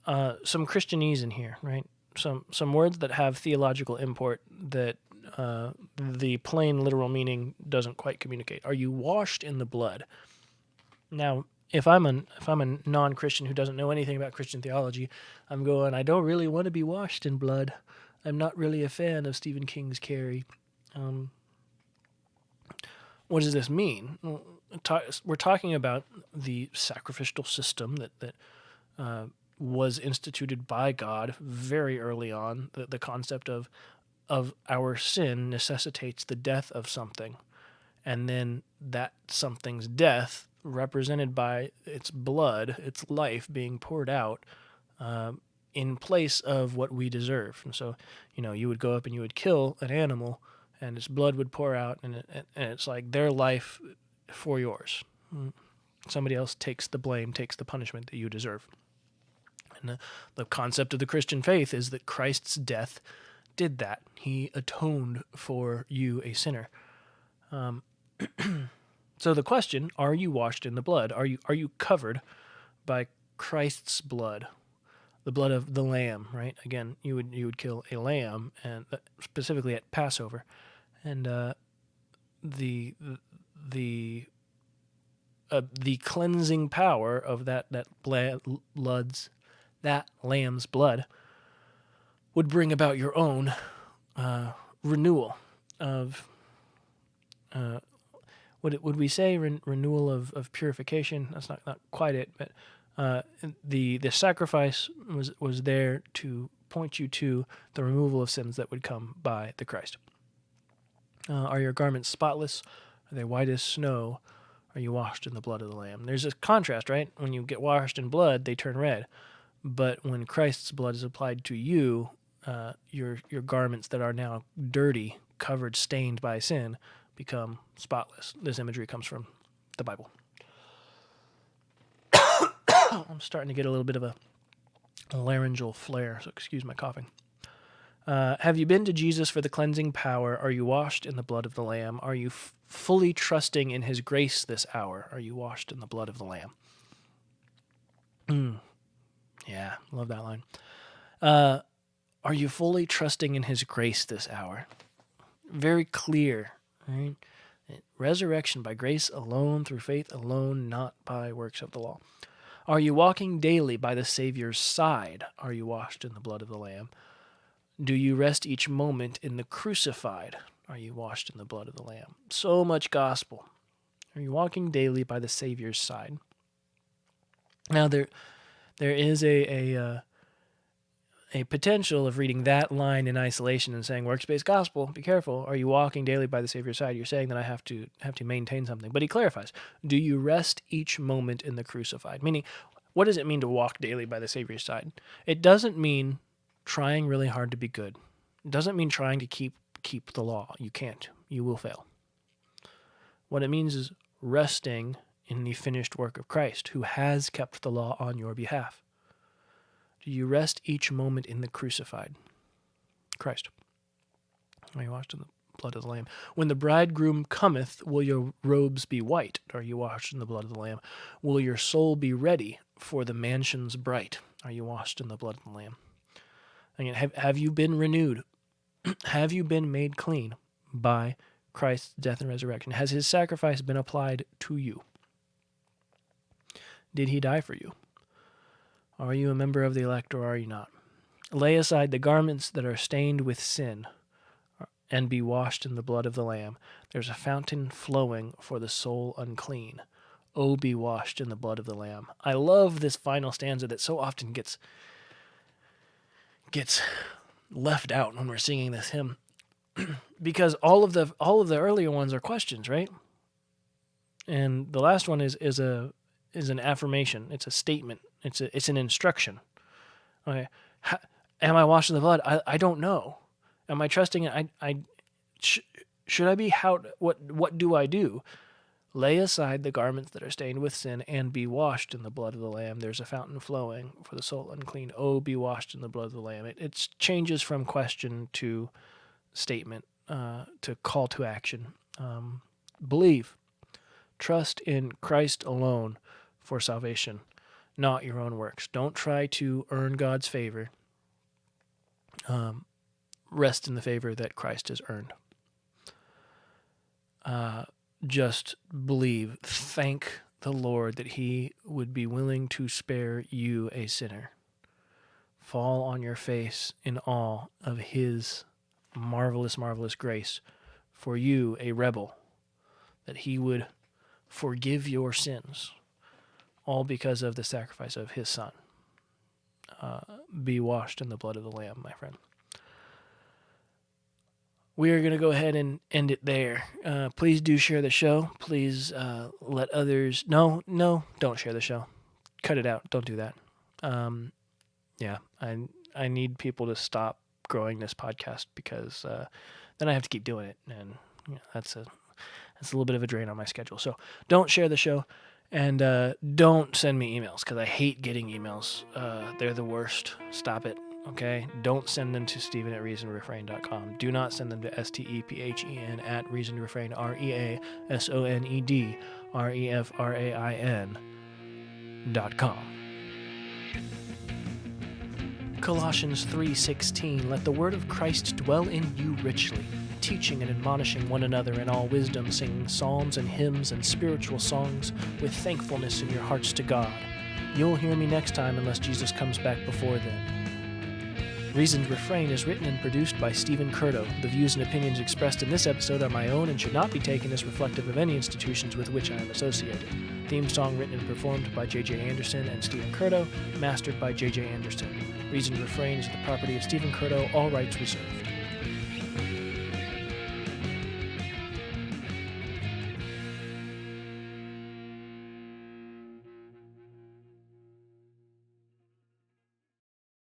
some Christianese in here, right? Some words that have theological import that the plain literal meaning doesn't quite communicate. Are you washed in the blood? Now, if I'm a non-Christian who doesn't know anything about Christian theology, I'm going, I don't really want to be washed in blood. I'm not really a fan of Stephen King's Carrie. What does this mean? We're talking about the sacrificial system that was instituted by God very early on. The concept of our sin necessitates the death of something, and then that something's death, represented by its blood, its life being poured out in place of what we deserve. And so, you would go up and you would kill an animal, and its blood would pour out, and it's like their life for yours. Somebody else takes the blame, takes the punishment that you deserve. And the concept of the Christian faith is that Christ's death did that. He atoned for you, a sinner. So the question, are you washed in the blood? Are you covered by Christ's blood? The blood of the lamb, right? Again, you would kill a lamb, and specifically at Passover, and the cleansing power of that lamb's blood would bring about your own renewal of would we say renewal of purification? That's not quite it, but the sacrifice was there to point you to the removal of sins that would come by the Christ. Are your garments spotless? Are they white as snow? Are you washed in the blood of the Lamb? There's a contrast, right? When you get washed in blood, they turn red. But when Christ's blood is applied to you, your garments that are now dirty, covered, stained by sin, become spotless. This imagery comes from the Bible. I'm starting to get a little bit of a laryngeal flare, so excuse my coughing. Have you been to Jesus for the cleansing power? Are you washed in the blood of the Lamb? Are you fully trusting in his grace this hour? Are you washed in the blood of the Lamb? Yeah, love that line. Are you fully trusting in his grace this hour? Very clear, right? Resurrection by grace alone, through faith alone, not by works of the law. Are you walking daily by the Savior's side? Are you washed in the blood of the Lamb? Do you rest each moment in the crucified? Are you washed in the blood of the Lamb? So much gospel. Are you walking daily by the Savior's side? Now, there is a potential of reading that line in isolation and saying, works-based gospel, be careful. Are you walking daily by the Savior's side? You're saying that I have to maintain something. But he clarifies, do you rest each moment in the crucified? Meaning, what does it mean to walk daily by the Savior's side? It doesn't mean trying really hard to be good. It doesn't mean trying to keep the law. You can't. You will fail. What it means is resting in the finished work of Christ, who has kept the law on your behalf. Do you rest each moment in the crucified Christ? Are you washed in the blood of the Lamb? When the bridegroom cometh, will your robes be white? Are you washed in the blood of the Lamb? Will your soul be ready for the mansions bright? Are you washed in the blood of the Lamb? Again, have you been renewed? Have you been made clean by Christ's death and resurrection? Has his sacrifice been applied to you? Did he die for you? Are you a member of the elect or are you not? Lay aside the garments that are stained with sin and be washed in the blood of the Lamb. There's a fountain flowing for the soul unclean. Oh, be washed in the blood of the Lamb. I love this final stanza that so often gets left out when we're singing this hymn, because all of the earlier ones are questions, right? And the last one is an affirmation. It's a statement. It's an instruction. Okay, am I washed in the blood? I don't know. Am I trusting it? Should I be? What do I do? Lay aside the garments that are stained with sin and be washed in the blood of the Lamb. There's a fountain flowing for the soul unclean. Oh, be washed in the blood of the Lamb. It changes from question to statement, to call to action. Believe. Trust in Christ alone for salvation, not your own works. Don't try to earn God's favor. Rest in the favor that Christ has earned. Just believe. Thank the Lord that he would be willing to spare you, a sinner. Fall on your face in awe of his marvelous, marvelous grace for you, a rebel, that he would forgive your sins, all because of the sacrifice of his Son. Be washed in the blood of the Lamb, my friend. We are going to go ahead and end it there. Please do share the show. Please let others... No, don't share the show. Cut it out. Don't do that. Yeah, I need people to stop growing this podcast because then I have to keep doing it, and that's a little bit of a drain on my schedule. So don't share the show, and don't send me emails because I hate getting emails. They're the worst. Stop it. Okay, don't send them to Stephen@reasonrefrain.com. Do not send them to STEPHEN@reasonrefrain, REASONEDREFRAIN.com. Colossians 3:16, let the word of Christ dwell in you richly, teaching and admonishing one another in all wisdom, singing psalms and hymns and spiritual songs with thankfulness in your hearts to God. You'll hear me next time unless Jesus comes back before then. Reasoned Refrain is written and produced by Stephen Curto. The views and opinions expressed in this episode are my own and should not be taken as reflective of any institutions with which I am associated. Theme song written and performed by J.J. Anderson and Stephen Curto, mastered by J.J. Anderson. Reasoned Refrain is the property of Stephen Curto, all rights reserved.